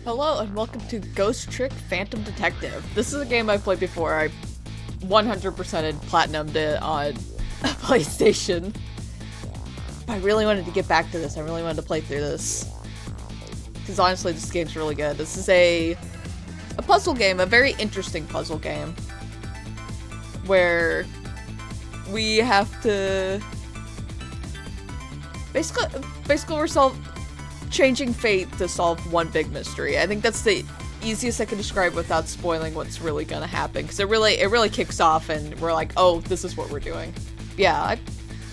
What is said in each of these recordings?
Hello and welcome to Ghost Trick Phantom Detective. This is a game I've played before. I 100%ed platinumed it on PlayStation. But I really wanted to get back to this. I really wanted to play through this. Because honestly, this game's really good. This is a puzzle game, a very interesting puzzle game. Where we have to... Basically we're changing fate to solve one big mystery. I think that's the easiest I can describe without spoiling what's really gonna happen, because it really kicks off and we're like, oh, this is what we're doing. Yeah,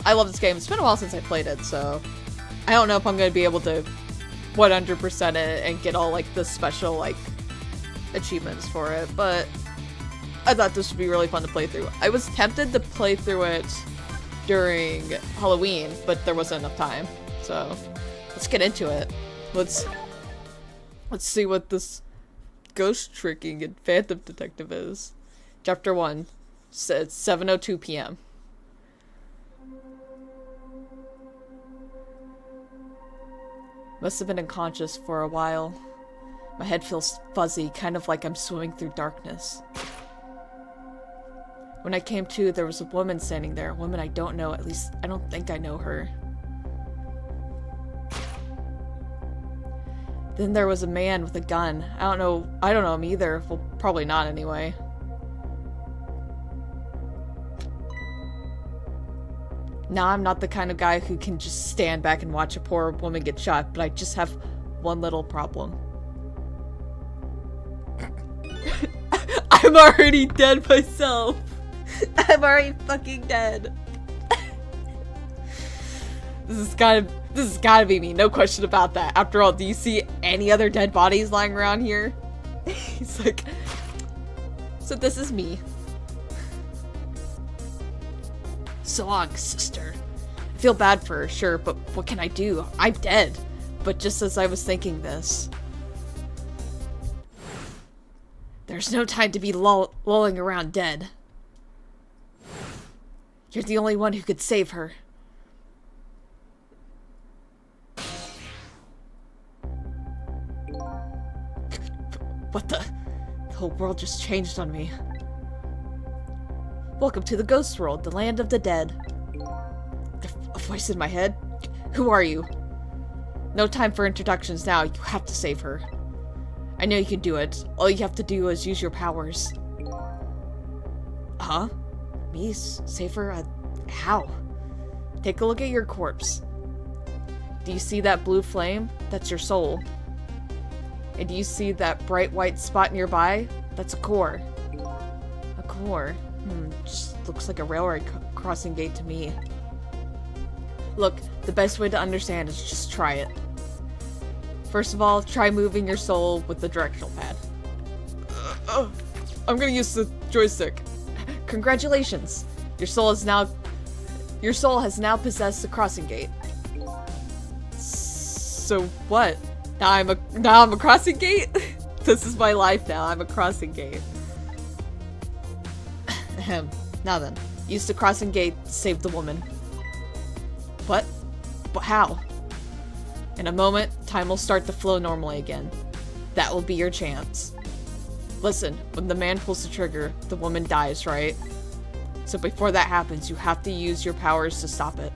I love this game. It's been a while since I played it, so I don't know if I'm gonna be able to 100% it and get all like the special like achievements for it, but I thought this would be really fun to play through. I was tempted to play through it during Halloween, but there wasn't enough time, so let's get into it. Let's see what this ghost tricking and Phantom Detective is. Chapter 1 says 7:02 p.m. Must have been unconscious for a while. My head feels fuzzy, kind of like I'm swimming through darkness. When I came to, there was a woman standing there, a woman I don't know, at least I don't think I know her. Then there was a man with a gun. I don't know him either. Well, probably not anyway. Now I'm not the kind of guy who can just stand back and watch a poor woman get shot, but I just have one little problem. I'm already dead myself. I'm already fucking dead. This has gotta be me, no question about that. After all, do you see any other dead bodies lying around here? He's like, so this is me. So long, sister. I feel bad for her, sure, but what can I do? I'm dead. But just as I was thinking this, there's no time to be lolling around dead. You're the only one who could save her. What the? The whole world just changed on me. Welcome to the ghost world, the land of the dead. A voice in my head? Who are you? No time for introductions now. You have to save her. I know you can do it. All you have to do is use your powers. Huh? Me? Save her? How? Take a look at your corpse. Do you see that blue flame? That's your soul. And do you see that bright white spot nearby? That's a core. A core? Just looks like a railroad crossing gate to me. Look, the best way to understand is just try it. First of all, try moving your soul with the directional pad. I'm gonna use the joystick. Congratulations! Your soul has now possessed the crossing gate. So what? Now I'm a crossing gate? This is my life now. I'm a crossing gate. Now then, use the crossing gate to save the woman. What? But how? In a moment, time will start to flow normally again. That will be your chance. Listen, when the man pulls the trigger, the woman dies, right? So before that happens, you have to use your powers to stop it.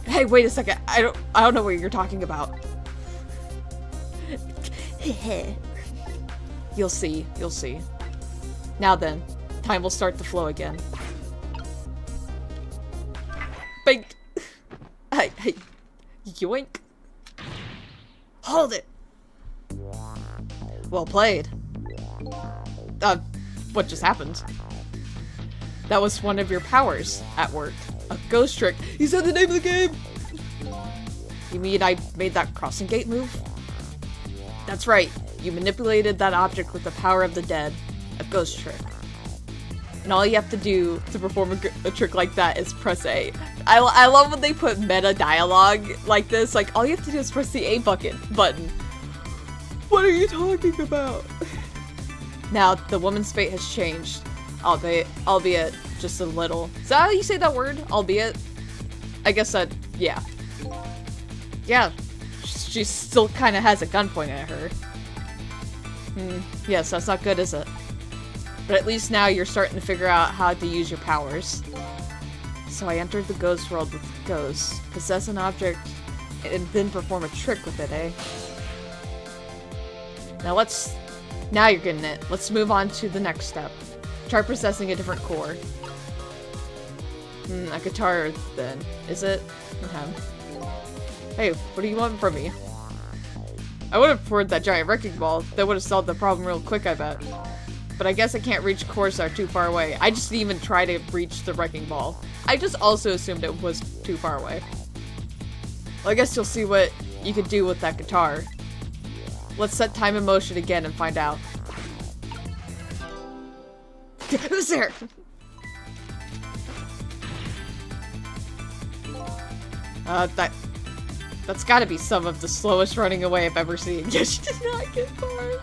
Hey, wait a second. I don't know what you're talking about. You'll see. Now then, time will start to flow again. Bink! Hey, yoink! Hold it! Well played. What just happened? That was one of your powers at work. A ghost trick. You said the name of the game! You mean I made that crossing gate move? That's right. You manipulated that object with the power of the dead. A ghost trick. And all you have to do to perform a trick like that is press A. I love when they put meta dialogue like this. Like, all you have to do is press the A button. What are you talking about? Now, the woman's fate has changed. Albeit just a little. Is that how you say that word? Albeit? I guess that, yeah. Yeah. she still kind of has a gun pointed at her. Yes, that's not good, is it? But at least now you're starting to figure out how to use your powers. So I entered the ghost world with ghosts, possess an object, and then perform a trick with it, eh? Now you're getting it. Let's move on to the next step. Try possessing a different core. A guitar, then. Is it? Hey, what do you want from me? I would have poured that giant wrecking ball. That would have solved the problem real quick, I bet. But I guess I can't reach cores that are too far away. I just didn't even try to reach the wrecking ball. I just also assumed it was too far away. Well, I guess you'll see what you could do with that guitar. Let's set time in motion again and find out. Who's there? That's gotta be some of the slowest running away I've ever seen. Yeah, she did not get far.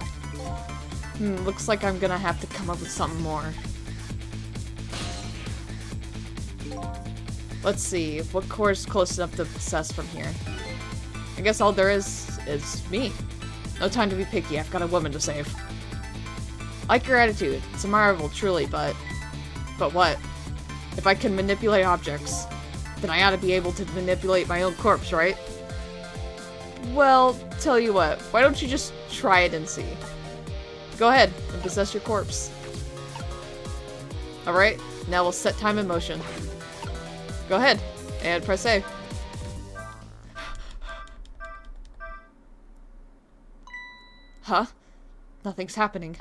Looks like I'm gonna have to come up with something more. Let's see, what core is close enough to possess from here? I guess all there is me. No time to be picky, I've got a woman to save. I like your attitude. It's a marvel, truly, but what? If I can manipulate objects, then I ought to be able to manipulate my own corpse, right? Well, tell you what, why don't you just try it and see? Go ahead and possess your corpse. Alright, now we'll set time in motion. Go ahead and press A. Huh? Nothing's happening.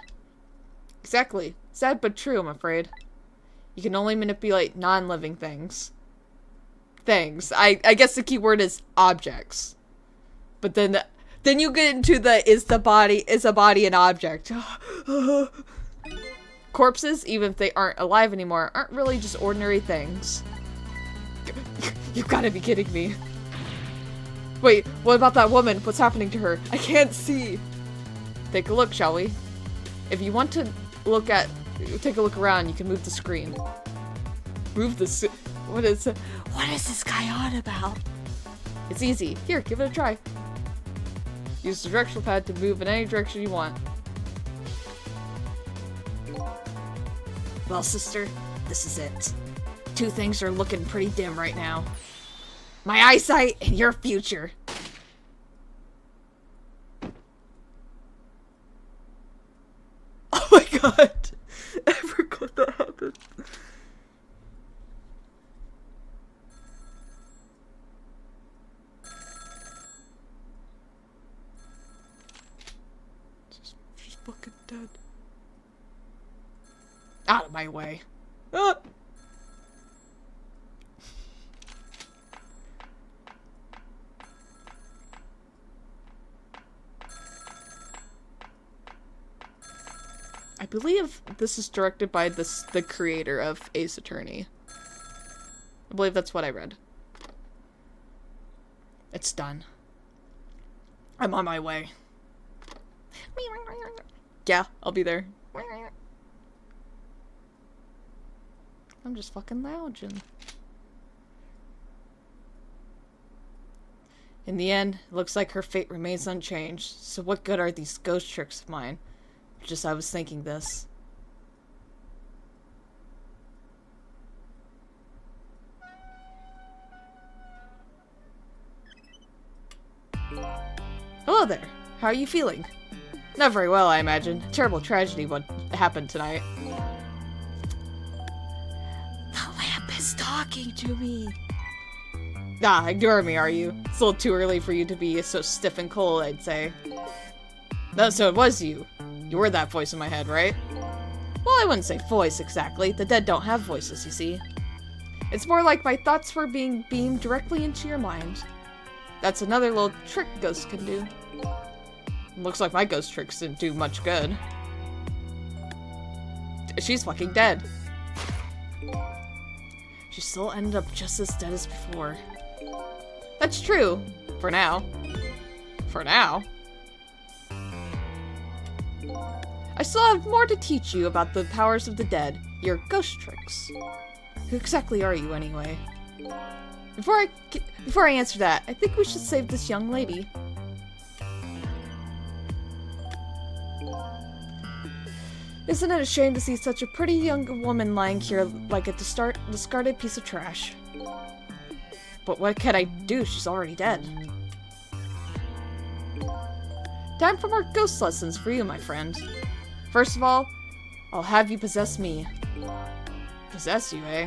Exactly. Sad but true, I'm afraid. You can only manipulate non-living things. I guess the key word is objects. But then you get into the is a body an object? Corpses, even if they aren't alive anymore, aren't really just ordinary things. You've got to be kidding me. Wait, what about that woman? What's happening to her? I can't see. Take a look, shall we? If you want to take a look around, you can move the screen. What is this guy on about? It's easy. Here, give it a try. Use the directional pad to move in any direction you want. Well, sister, this is it. Two things are looking pretty dim right now. My eyesight and your future. Oh my god. I forgot that happened. She's fucking dead. Out of my way. Ah! I believe this is directed by the creator of Ace Attorney. I believe that's what I read. It's done. I'm on my way. Yeah, I'll be there. I'm just fucking lounging. In the end, it looks like her fate remains unchanged. So what good are these ghost tricks of mine? Just I was thinking this. Hello there. How are you feeling? Not very well, I imagine. A terrible tragedy what happened tonight. The lamp is talking to me. Ah, ignore me, are you? It's a little too early for you to be so stiff and cold, I'd say. No, so it was you. You were that voice in my head, right? Well, I wouldn't say voice, exactly. The dead don't have voices, you see. It's more like my thoughts were being beamed directly into your mind. That's another little trick ghosts can do. Looks like my ghost tricks didn't do much good. She's fucking dead. She still ended up just as dead as before. That's true. For now. For now. I still have more to teach you about the powers of the dead, your ghost tricks. Who exactly are you, anyway? Before I answer that, I think we should save this young lady. Isn't it a shame to see such a pretty young woman lying here like a discarded piece of trash? But what can I do? She's already dead. Time for more ghost lessons for you, my friend. First of all, I'll have you possess me. Possess you, eh?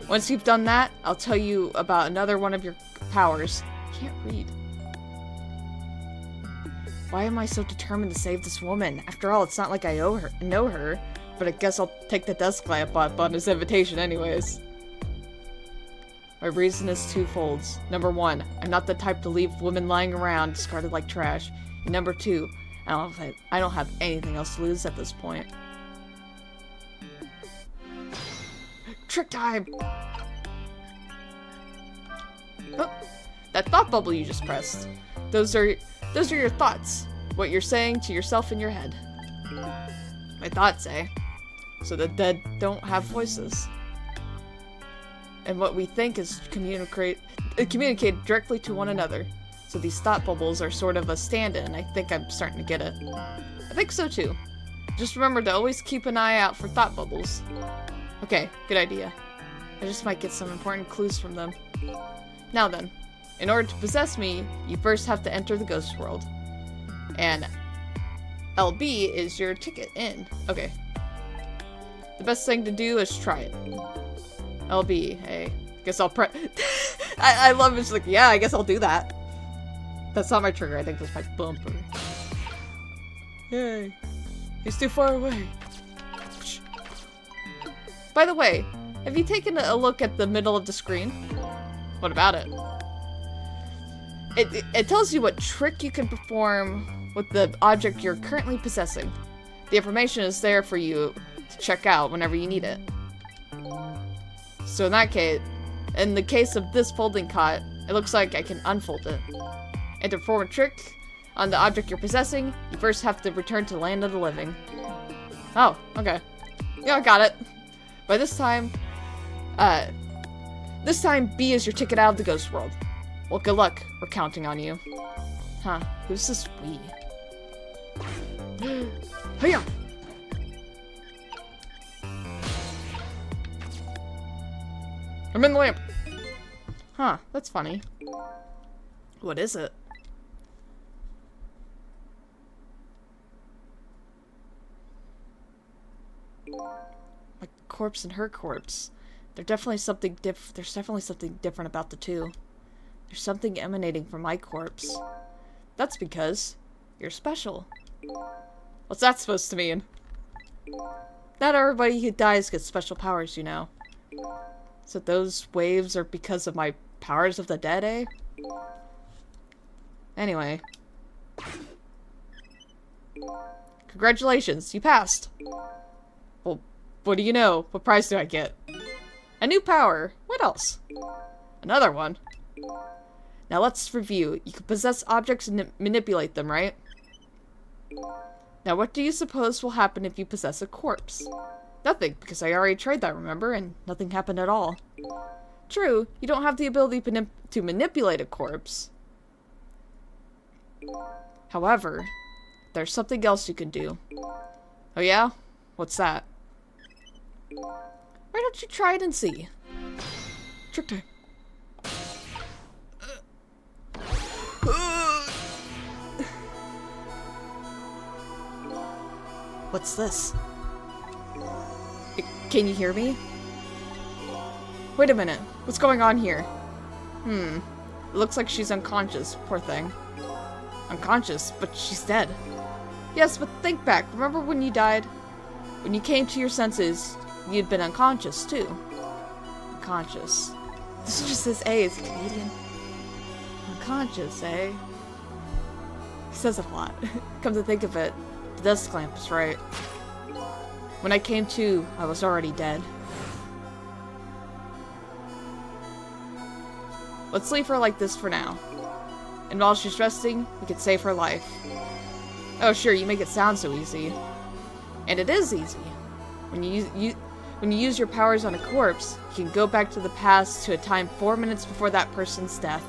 Once you've done that, I'll tell you about another one of your powers. Can't read. Why am I so determined to save this woman? After all, it's not like I know her, but I guess I'll take the desk lamp up on his invitation anyways. My reason is twofold. Number one, I'm not the type to leave women lying around discarded like trash. And number two, I don't have anything else to lose at this point. Trick time! Oh, that thought bubble you just pressed. Those are your thoughts. What you're saying to yourself in your head. My thoughts, eh? So the dead don't have voices. And what we think is communicate directly to one another. So these thought bubbles are sort of a stand-in. I think I'm starting to get it. I think so too. Just remember to always keep an eye out for thought bubbles. Okay, good idea. I just might get some important clues from them. Now then, in order to possess me, you first have to enter the ghost world. And LB is your ticket in. Okay. The best thing to do is try it. LB, hey. Guess I'll I love it. It's like, yeah, I guess I'll do that. That's not my trigger. I think that's my bumper. Yay. He's too far away. By the way, have you taken a look at the middle of the screen? What about it? It tells you what trick you can perform with the object you're currently possessing. The information is there for you to check out whenever you need it. So in that case, in the case of this folding cot, it looks like I can unfold it. And to perform a trick on the object you're possessing, you first have to return to the land of the living. Oh, okay. Yeah, I got it. By this time B is your ticket out of the ghost world. Well, good luck. We're counting on you. Huh, who's this we? Hiya! I'm in the lamp! Huh, that's funny. What is it? My corpse and her corpse. There's definitely something different about the two. There's something emanating from my corpse. That's because you're special. What's that supposed to mean? Not everybody who dies gets special powers, you know. So those waves are because of my powers of the dead, eh? Anyway. Congratulations, you passed. Well, what do you know? What prize do I get? A new power. What else? Another one. Now let's review. You can possess objects and manipulate them, right? Now what do you suppose will happen if you possess a corpse? Nothing, because I already tried that, remember? And nothing happened at all. True, you don't have the ability to manipulate a corpse. However, there's something else you can do. Oh yeah? What's that? Why don't you try it and see? Trick time. What's this? Can you hear me? Wait a minute. What's going on here? It looks like she's unconscious. Poor thing. Unconscious, but she's dead. Yes, but think back. Remember when you died? When you came to your senses, you'd been unconscious, too. Unconscious. This just says A. It's Canadian. Unconscious, eh? He says it a lot. Come to think of it, the desk lamp is right. When I came to, I was already dead. Let's leave her like this for now. And while she's resting, we can save her life. Oh sure, you make it sound so easy. And it is easy. When you use your powers on a corpse, you can go back to the past to a time 4 minutes before that person's death.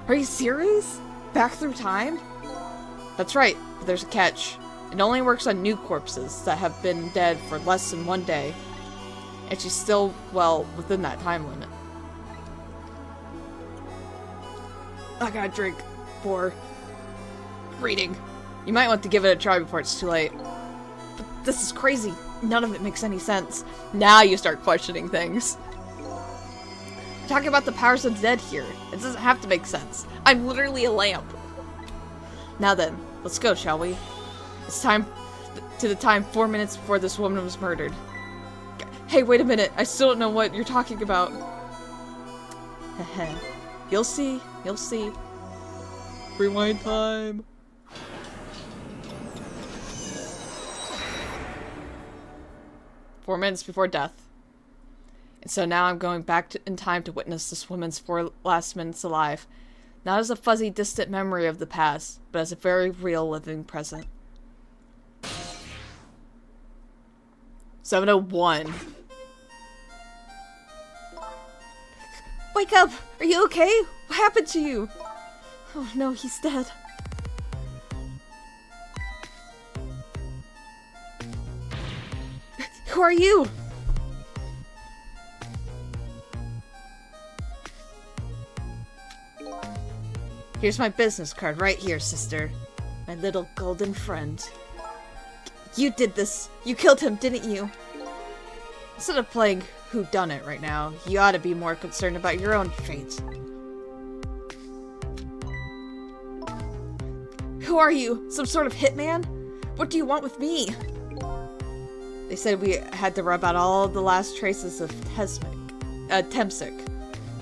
Are you serious? Back through time? That's right, but there's a catch. It only works on new corpses that have been dead for less than 1 day. And she's still, well, within that time limit. I gotta drink for reading. You might want to give it a try before it's too late. But this is crazy. None of it makes any sense. Now you start questioning things. We're talking about the powers of the dead here. It doesn't have to make sense. I'm literally a lamp. Now then, let's go, shall we? It's time to the time 4 minutes before this woman was murdered. Hey, wait a minute. I still don't know what you're talking about. Heh. You'll see. You'll see. Rewind time. "4 minutes before death. And so now I'm going back in time to witness this woman's 4 last minutes alive. Not as a fuzzy, distant memory of the past, but as a very real, living present." 7:01. Wake up! Are you okay? What happened to you? Oh no, he's dead. Who are you? Here's my business card right here, sister. My little golden friend. You did this. You killed him, didn't you? Instead of playing whodunit right now, you ought to be more concerned about your own fate. Who are you? Some sort of hitman? What do you want with me? They said we had to rub out all the last traces of Temsic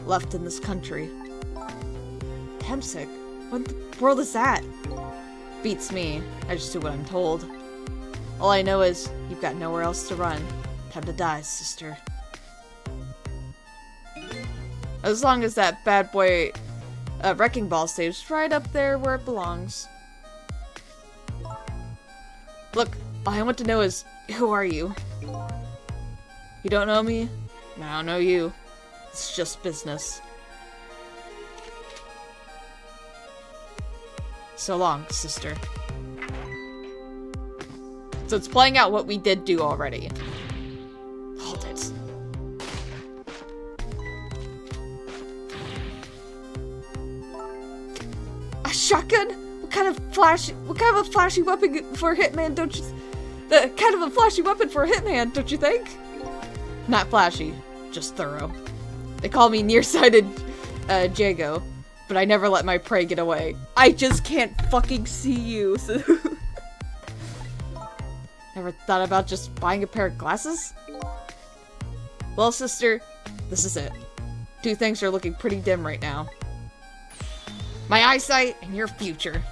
left in this country. Temsic? What in the world is that? Beats me. I just do what I'm told. All I know is you've got nowhere else to run. Time to die, sister. As long as that bad boy wrecking ball stays right up there where it belongs. Look, all I want to know is, who are you? You don't know me? I don't know you. It's just business. So long, sister. So it's playing out what we did do already. Hold it. A shotgun? What kind of a flashy weapon for a hitman, don't you? Kind of a flashy weapon for a hitman, don't you think? Not flashy, just thorough. They call me nearsighted Jago, but I never let my prey get away. I just can't fucking see you. So never thought about just buying a pair of glasses? Well, sister, this is it. 2 things are looking pretty dim right now. My eyesight and your future.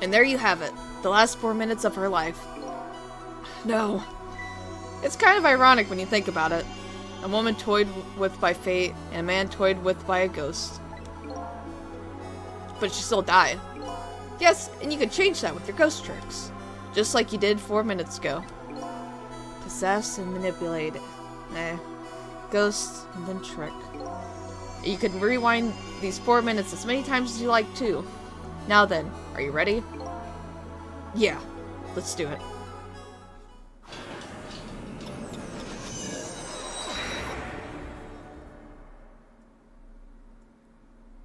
And there you have it. The last 4 minutes of her life. No. It's kind of ironic when you think about it. A woman toyed with by fate, and a man toyed with by a ghost. But she still died. Yes, and you can change that with your ghost tricks. Just like you did 4 minutes ago. Possess and manipulate. Ghost and then trick. You can rewind these 4 minutes as many times as you like too. Now then, are you ready? Yeah, let's do it.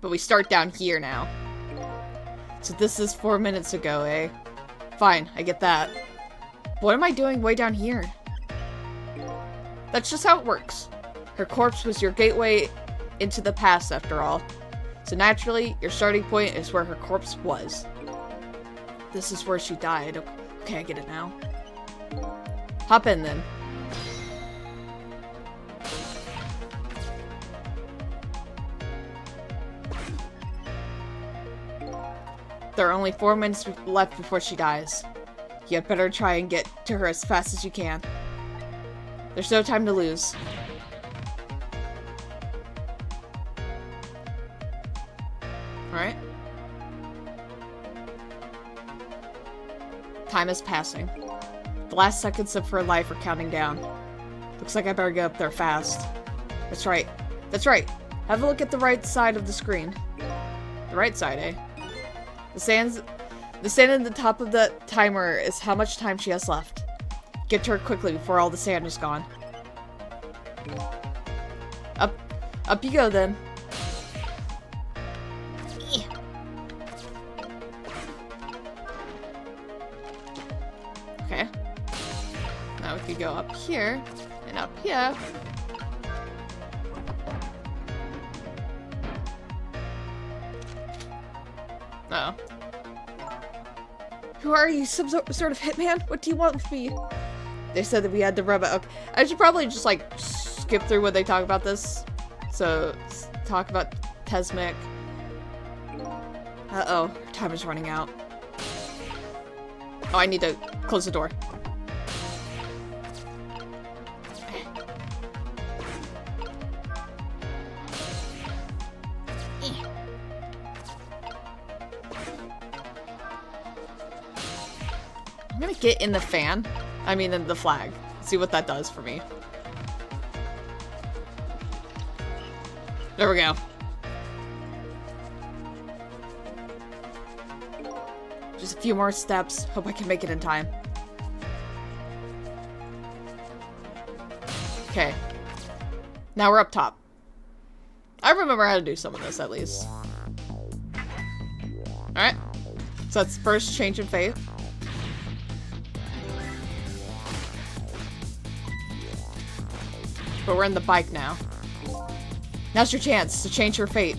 But we start down here now. So this is 4 minutes ago, eh? Fine, I get that. What am I doing way down here? That's just how it works. Her corpse was your gateway into the past, after all. So naturally, your starting point is where her corpse was. This is where she died. Okay, I get it now. Hop in, then. There are only 4 minutes left before she dies. You had better try and get to her as fast as you can. There's no time to lose. Alright. Time is passing. The last seconds of her life are counting down. Looks like I better get up there fast. That's right. That's right. Have a look at the right side of the screen. The right side, eh? The sand at the top of the timer is how much time she has left. Get to her quickly before all the sand is gone. Up you go then. Okay. Now we could go up here and up here. Uh-oh. Who are you? Some sort of hitman? What do you want with me? They said that we had to rub it. Okay. I should probably just like skip through when they talk about this. So, talk about Tesmic. Uh-oh. Time is running out. Oh, I need to close the door. I'm gonna get in the fan. I mean, in the flag. See what that does for me. There we go. Just a few more steps. Hope I can make it in time. Okay. Now we're up top. I remember how to do some of this, at least. Alright. So that's first change in fate. But we're in the bike now. Now's your chance to change your fate.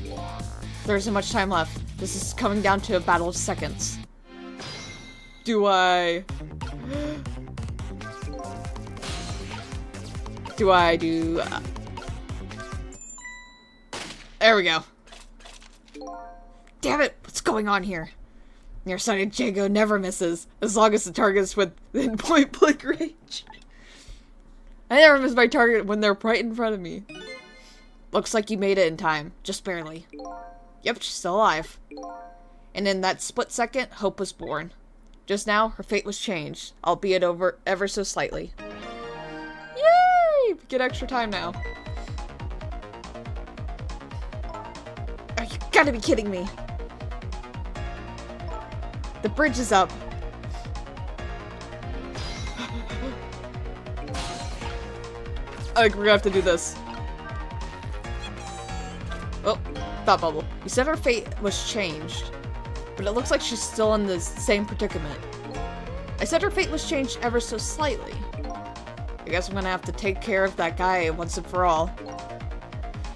There isn't much time left. This is coming down to a battle of seconds. Do I do... There we go. Damn it! What's going on here? Nearsighted Django never misses, as long as the target is within point-blank range. I never miss my target when they're right in front of me. Looks like you made it in time. Just barely. Yep, she's still alive. And in that split second, hope was born. Just now, her fate was changed, albeit ever so slightly. Yay! Get extra time now. Oh, you gotta be kidding me. The bridge is up. I think we're gonna have to do this. Oh, thought bubble. You said her fate was changed, but it looks like she's still in the same predicament. I said her fate was changed ever so slightly. I guess I'm gonna have to take care of that guy once and for all.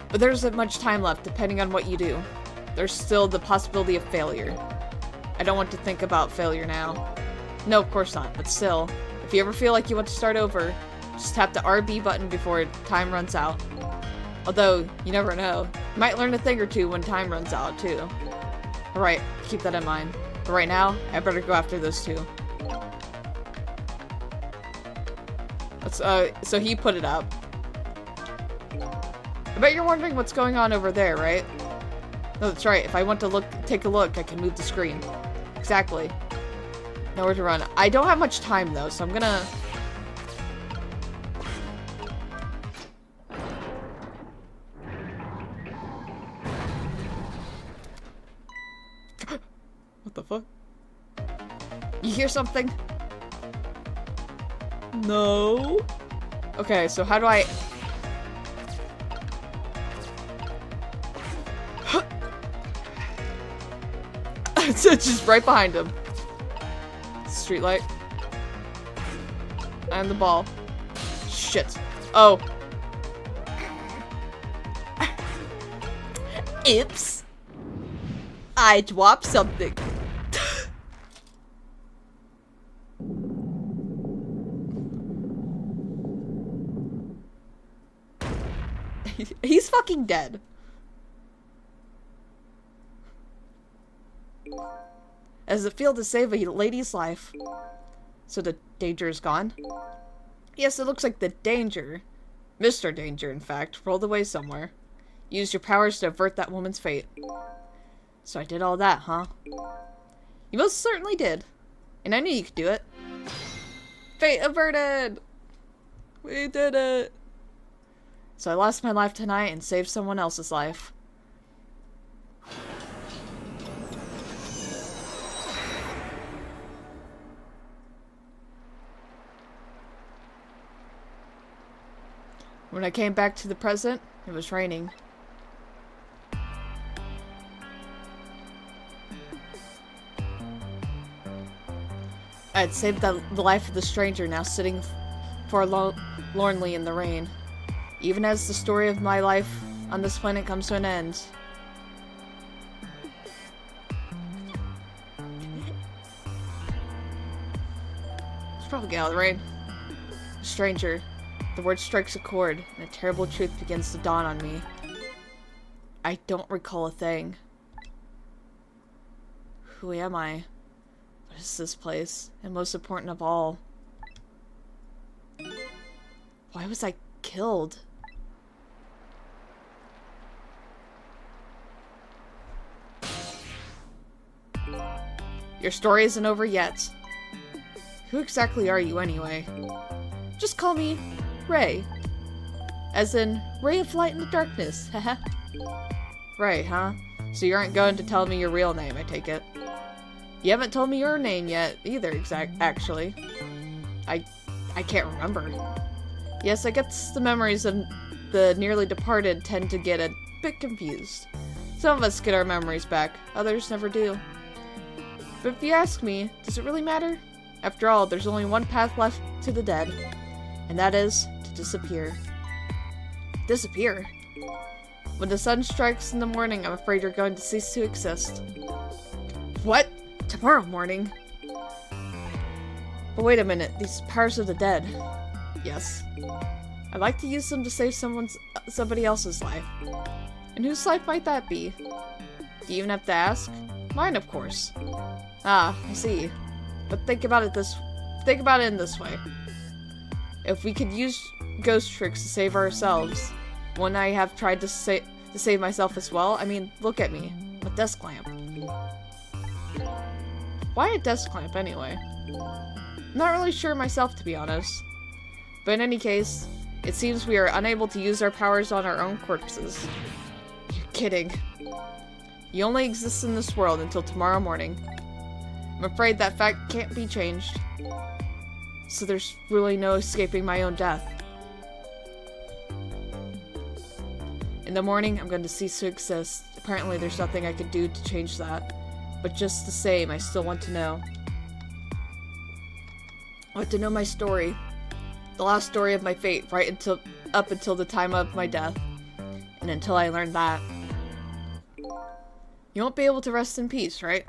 But there isn't much time left, depending on what you do. There's still the possibility of failure. I don't want to think about failure now. No, of course not, but still. If you ever feel like you want to start over, just tap the RB button before time runs out. Although, you never know. You might learn a thing or two when time runs out, too. Alright, keep that in mind. But right now, I better go after those two. Let's, so he put it up. I bet you're wondering what's going on over there, right? No, that's right. If I want to take a look, I can move the screen. Exactly. Nowhere to run. I don't have much time, though, so I'm gonna... What the fuck? You hear something? No. Okay, so how do I... It's just right behind him. Streetlight. And the ball. Shit. Oh. Oops. I dropped something. He's fucking dead. As it failed to save a lady's life. So the danger is gone? Yes, it looks like the danger, Mr. Danger in fact, rolled away somewhere. Used your powers to avert that woman's fate. So I did all that, huh? You most certainly did. And I knew you could do it. Fate averted! We did it! So I lost my life tonight and saved someone else's life. When I came back to the present, it was raining. I had saved the life of the stranger now sitting forlornly in the rain. Even as the story of my life on this planet comes to an end. Let's probably get out of the rain. The stranger. The word strikes a chord, and a terrible truth begins to dawn on me. I don't recall a thing. Who am I? What is this place? And most important of all, why was I killed? Your story isn't over yet. Who exactly are you anyway? Just call me Ray. As in, ray of light in the darkness, haha. Ray, huh? So you aren't going to tell me your real name, I take it. You haven't told me your name yet, either, actually. I can't remember. Yes, I guess the memories of the nearly departed tend to get a bit confused. Some of us get our memories back, others never do. But if you ask me, does it really matter? After all, there's only one path left to the dead, and that is to disappear. Disappear? When the sun strikes in the morning, I'm afraid you're going to cease to exist. What? Tomorrow morning? But wait a minute, these powers of the dead. Yes. I'd like to use them to save somebody else's life. And whose life might that be? Do you even have to ask? Mine, of course. Ah, I see. But think about it in this way. If we could use ghost tricks to save ourselves, wouldn't I have tried to save myself as well? I mean, look at me. I'm a desk lamp. Why a desk lamp, anyway? I'm not really sure myself, to be honest. But in any case, it seems we are unable to use our powers on our own corpses. You're kidding. You only exist in this world until tomorrow morning. I'm afraid that fact can't be changed. So there's really no escaping my own death. In the morning, I'm going to cease to exist. Apparently, there's nothing I could do to change that. But just the same, I still want to know. I want to know my story. The last story of my fate, up until the time of my death. And until I learn that. You won't be able to rest in peace, right?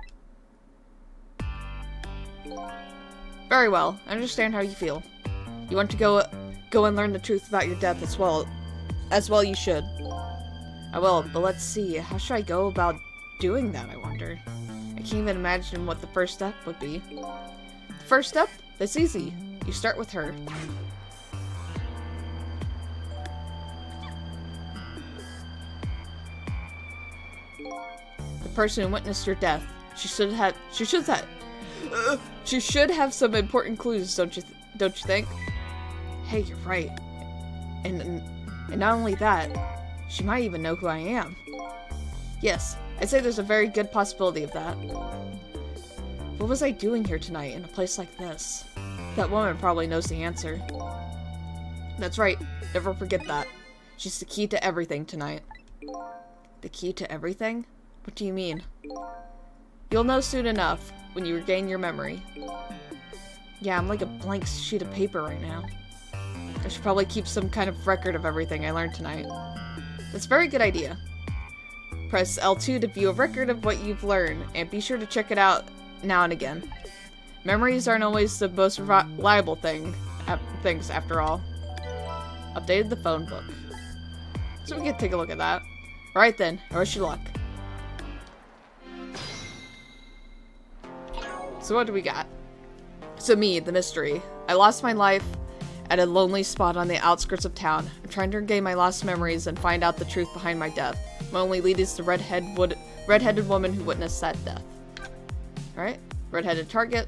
Very well. I understand how you feel. You want to go and learn the truth about your death as well. As well you should. I will, but let's see. How should I go about doing that, I wonder? I can't even imagine what the first step would be. The first step? That's easy. You start with her. The person who witnessed your death. She should have some important clues, don't you think? Hey, you're right. And not only that, she might even know who I am. Yes, I'd say there's a very good possibility of that. What was I doing here tonight in a place like this? That woman probably knows the answer. That's right, never forget that. She's the key to everything tonight. The key to everything? What do you mean? You'll know soon enough, when you regain your memory. Yeah, I'm like a blank sheet of paper right now. I should probably keep some kind of record of everything I learned tonight. That's a very good idea. Press L2 to view a record of what you've learned, and be sure to check it out now and again. Memories aren't always the most reliable things after all. Updated the phone book. So we can take a look at that. Alright then, I wish you luck. So what do we got? So me, the mystery. I lost my life at a lonely spot on the outskirts of town. I'm trying to regain my lost memories and find out the truth behind my death. My only lead is the redheaded woman who witnessed that death. Alright, redheaded target.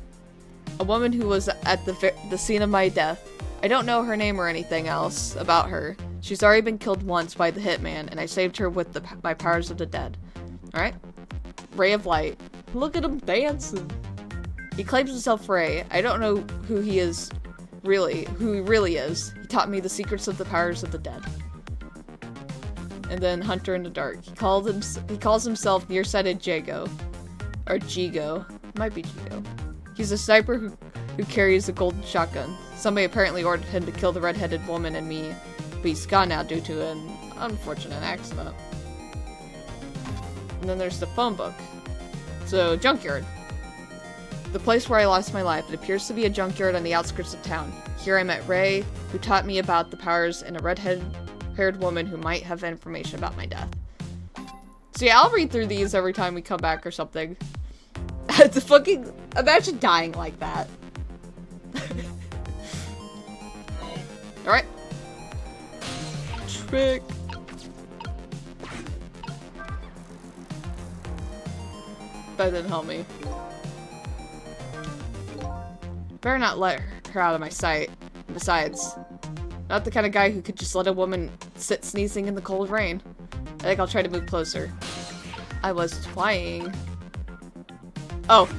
A woman who was at the scene of my death. I don't know her name or anything else about her. She's already been killed once by the hitman, and I saved her with my powers of the dead. Alright? Ray of Light. Look at him dancing. He claims himself Ray. I don't know who he really is. He taught me the secrets of the powers of the dead. And then Hunter in the Dark. He calls himself Nearsighted Jago. Or Jigo. Might be Jigo. He's a sniper who carries a golden shotgun. Somebody apparently ordered him to kill the red-headed woman and me, but he's gone now due to an unfortunate accident. And then there's the phone book. So, junkyard. The place where I lost my life. It appears to be a junkyard on the outskirts of town. Here I met Ray, who taught me about the powers, and a red-haired woman who might have information about my death. So yeah, I'll read through these every time we come back or something. It's a fucking... Imagine dying like that. Alright. Trick. That didn't help me. Better not let her out of my sight. Besides, not the kind of guy who could just let a woman sit sneezing in the cold rain. I think I'll try to move closer. I was trying. Oh.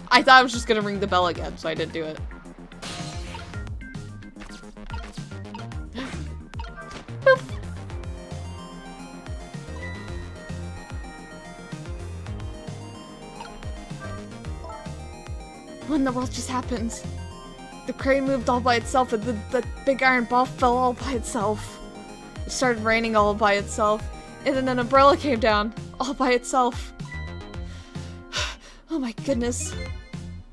I thought I was just gonna ring the bell again, so I didn't do it. When the world just happens. The crane moved all by itself, and the big iron ball fell all by itself. It started raining all by itself, and then an umbrella came down all by itself. Oh my goodness.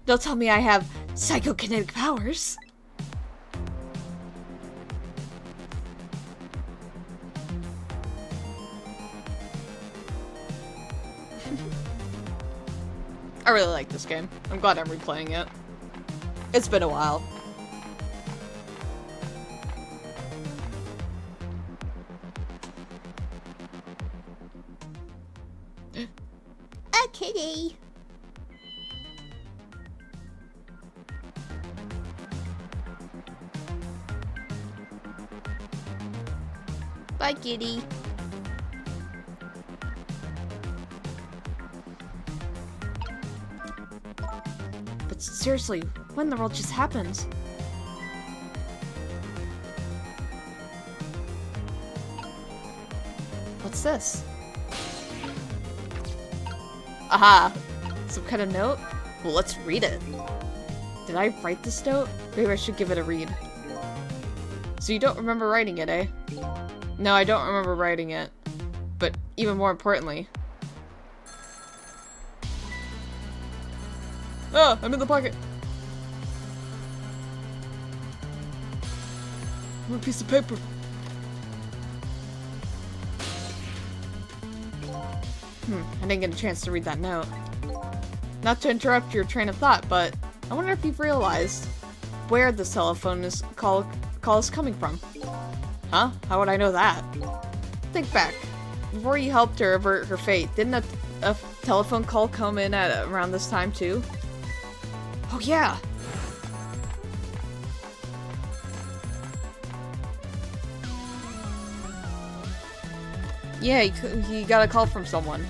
Don't tell me I have psychokinetic powers. I really like this game. I'm glad I'm replaying it. It's been a while. A kitty. Bye, kitty. But seriously, when the world just happens? What's this? Aha! Some kind of note? Well, let's read it. Did I write this note? Maybe I should give it a read. So you don't remember writing it, eh? No, I don't remember writing it. But even more importantly... Ah! I'm in the pocket! One piece of paper. I didn't get a chance to read that note. Not to interrupt your train of thought, but I wonder if you've realized where this telephone call is coming from. Huh? How would I know that? Think back. Before you helped her avert her fate, didn't a telephone call come in at around this time too? Oh yeah! Yeah, he got a call from someone.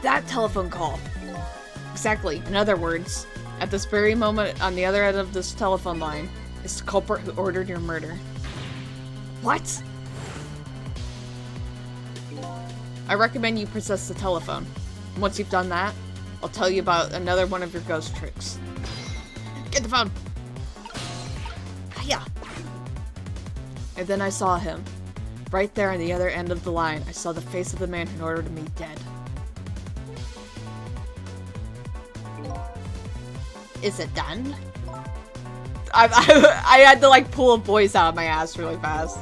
That telephone call! Exactly. In other words, at this very moment on the other end of this telephone line is the culprit who ordered your murder. What? I recommend you possess the telephone. Once you've done that, I'll tell you about another one of your ghost tricks. Get the phone! Hiya! And then I saw him. Right there on the other end of the line, I saw the face of the man who ordered me dead. Is it done? I had to like pull a voice out of my ass really fast.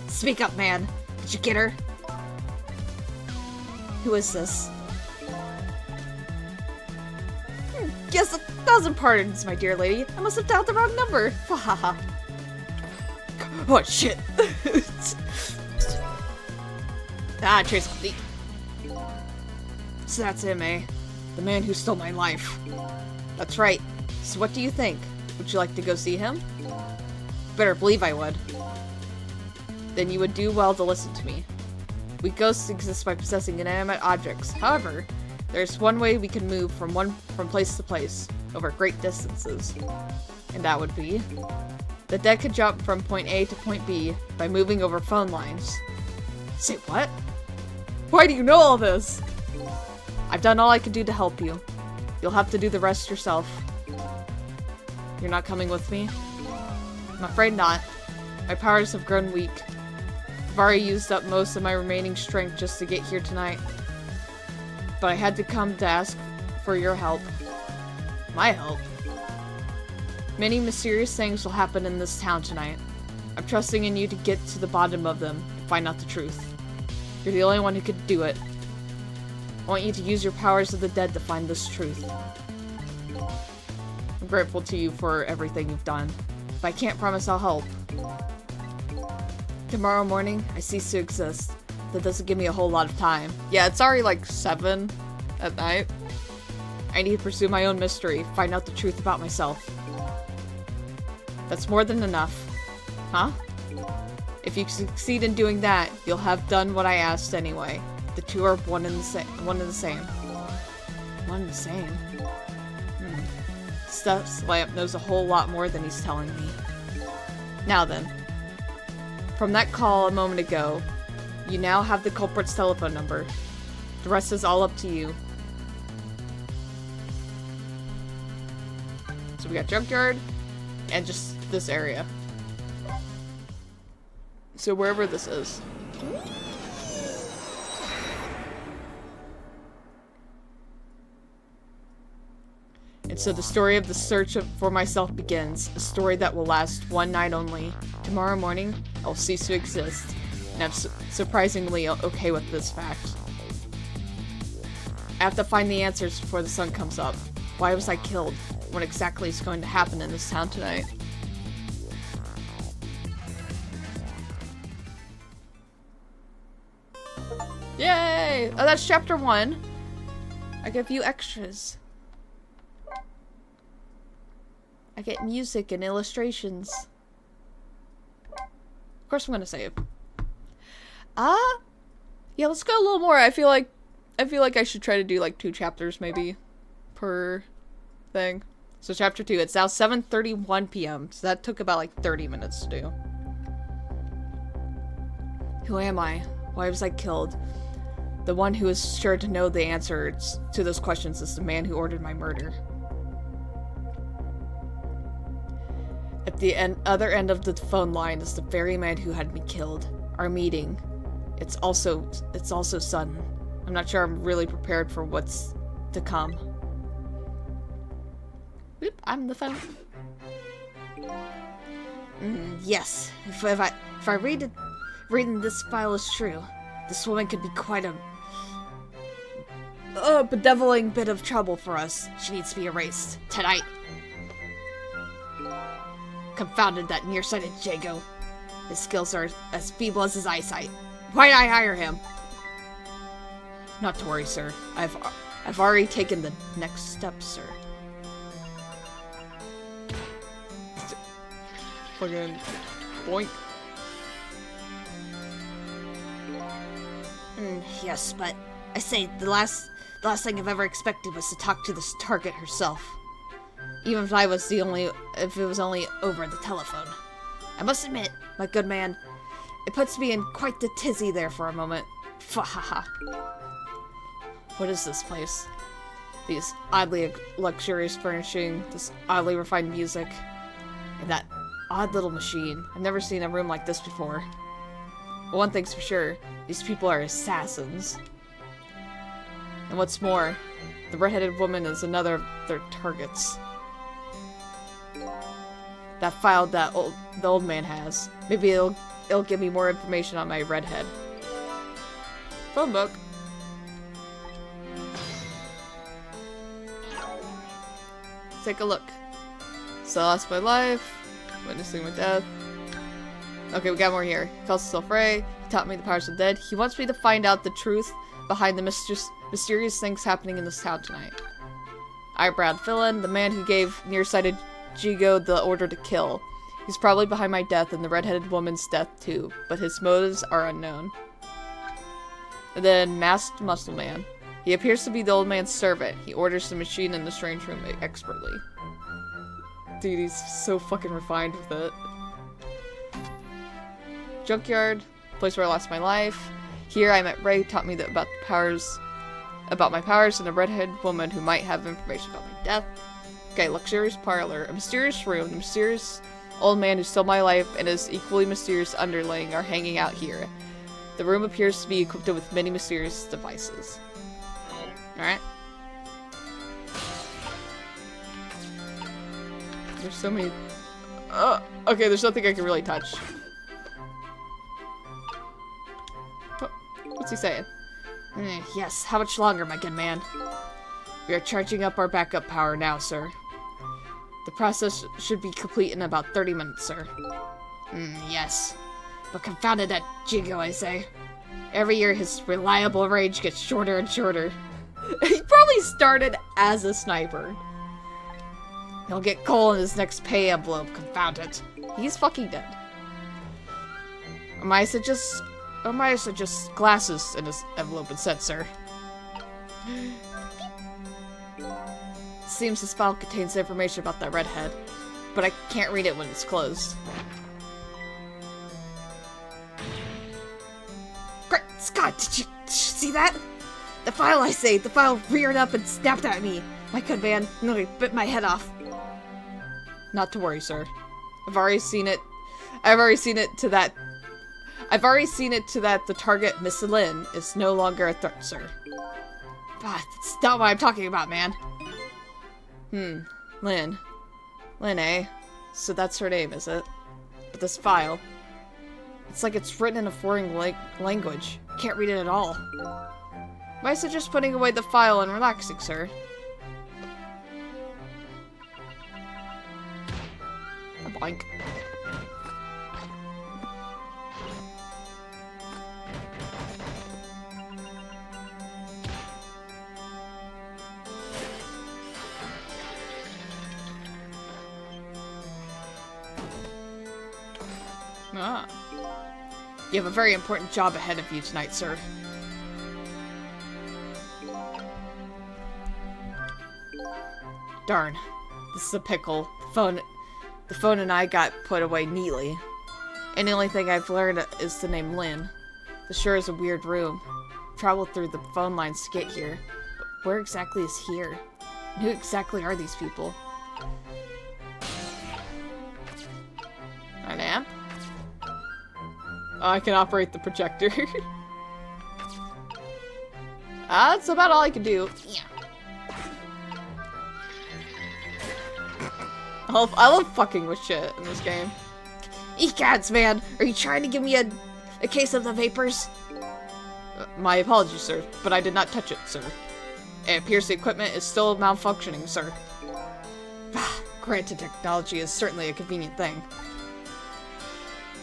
Speak up, man. Did you get her? Who is this? Yes, 1,000 pardons, my dear lady. I must have dialed the wrong number. Haha. Oh shit. Trace complete. So that's him, eh? The man who stole my life. That's right. So what do you think? Would you like to go see him? Better believe I would. Then you would do well to listen to me. We ghosts exist by possessing inanimate objects. However, there's one way we can move from place to place, over great distances. And that would be... The dead could jump from point A to point B by moving over phone lines. Say what? Why do you know all this? I've done all I could do to help you. You'll have to do the rest yourself. You're not coming with me? I'm afraid not. My powers have grown weak. I've already used up most of my remaining strength just to get here tonight. But I had to come to ask for your help. My help? Many mysterious things will happen in this town tonight. I'm trusting in you to get to the bottom of them and find out the truth. You're the only one who could do it. I want you to use your powers of the dead to find this truth. I'm grateful to you for everything you've done, but I can't promise I'll help. Tomorrow morning, I cease to exist. That doesn't give me a whole lot of time. Yeah, it's already like 7 at night. I need to pursue my own mystery, find out the truth about myself. That's more than enough. Huh? If you succeed in doing that, you'll have done what I asked anyway. The two are one and the same. One and the same. One and the same. Stuff's lamp knows a whole lot more than he's telling me. Now then. From that call a moment ago, you now have the culprit's telephone number. The rest is all up to you. So we got Junkyard, and just this area. So wherever this is. And so the story of the search for myself begins. A story that will last one night only. Tomorrow morning, I will cease to exist. And I'm surprisingly okay with this fact. I have to find the answers before the sun comes up. Why was I killed? What exactly is going to happen in this town tonight? Yay! Oh, that's chapter 1. I get a few extras. I get music and illustrations. Of course I'm gonna save. Yeah, let's go a little more. I feel like I should try to do like 2 chapters maybe per thing. So chapter 2, it's now 7:31 p.m. So that took about like 30 minutes to do. Who am I? Why was I killed? The one who is sure to know the answers to those questions is the man who ordered my murder. At the other end of the phone line is the very man who had me killed. Our meeting. It's also sudden. I'm not sure I'm really prepared for what's to come. Oop, I'm the phone. Yes. If I reading this file is true, this woman could be quite a bedeviling bit of trouble for us. She needs to be erased tonight. Confounded that nearsighted Jago. His skills are as feeble as his eyesight. Why'd I hire him? Not to worry, sir. I've already taken the next step, sir. Fucking boink. Yes, but I say the last thing I've ever expected was to talk to this target herself. Even if if it was only over the telephone. I must admit, my good man, it puts me in quite the tizzy there for a moment. Fahaha. What is this place? These oddly luxurious furnishing, this oddly refined music, and that odd little machine. I've never seen a room like this before. But one thing's for sure, these people are assassins. And what's more, the red-headed woman is another of their targets. That file that the old man has. Maybe it'll give me more information on my redhead. Phone book. Take a look. So I lost my life. Witnessing my death. Okay, we got more here. He calls himself Ray. He taught me the powers of the dead. He wants me to find out the truth behind the mysterious things happening in this town tonight. Eyebrow villain, the man who gave nearsighted Jigo the order to kill. He's probably behind my death and the red-headed woman's death too, but his motives are unknown. And then Masked Muscle Man. He appears to be the old man's servant. He orders the machine in the strange room expertly. Dude, he's so fucking refined with it. Junkyard, place where I lost my life. Here I met Ray, taught me about my powers, and a redheaded woman who might have information about my death. Okay, luxurious parlor, a mysterious room, the mysterious old man who stole my life, and his equally mysterious underling are hanging out here. The room appears to be equipped with many mysterious devices. Alright. There's so many... okay, there's nothing I can really touch. What's he saying? Yes, how much longer, my good man? We are charging up our backup power now, sir. The process should be complete in about 30 minutes, sir. Yes. But confounded that Jigo, I say. Every year his reliable range gets shorter and shorter. He probably started as a sniper. He'll get coal in his next pay envelope, confound it. He's fucking dead. Or might I suggest glasses in his envelope instead, sir? Seems this file contains information about that redhead, but I can't read it when it's closed. Great Scott, did you see that? The file, I say, the file reared up and snapped at me. My good man nearly bit my head off. Not to worry, sir. I've already seen it to that the target, Miss Lynn, is no longer a threat, sir. But that's not what I'm talking about, man. Lynn. Lynn, eh? So that's her name, is it? But this file, it's like it's written in a foreign language. Can't read it at all. Might I suggest putting away the file and relaxing, sir? A boink. Ah. You have a very important job ahead of you tonight, sir. Darn. This is a pickle. The phone and I got put away neatly. And the only thing I've learned is the name Lynn. This sure is a weird room. Traveled through the phone lines to get here. But where exactly is here? And who exactly are these people? An amp? Oh, I can operate the projector. That's about all I can do. Yeah. I love fucking with shit in this game. Ecads, man! Are you trying to give me a case of the vapors? My apologies, sir, but I did not touch it, sir. It appears the equipment is still malfunctioning, sir. Granted, technology is certainly a convenient thing.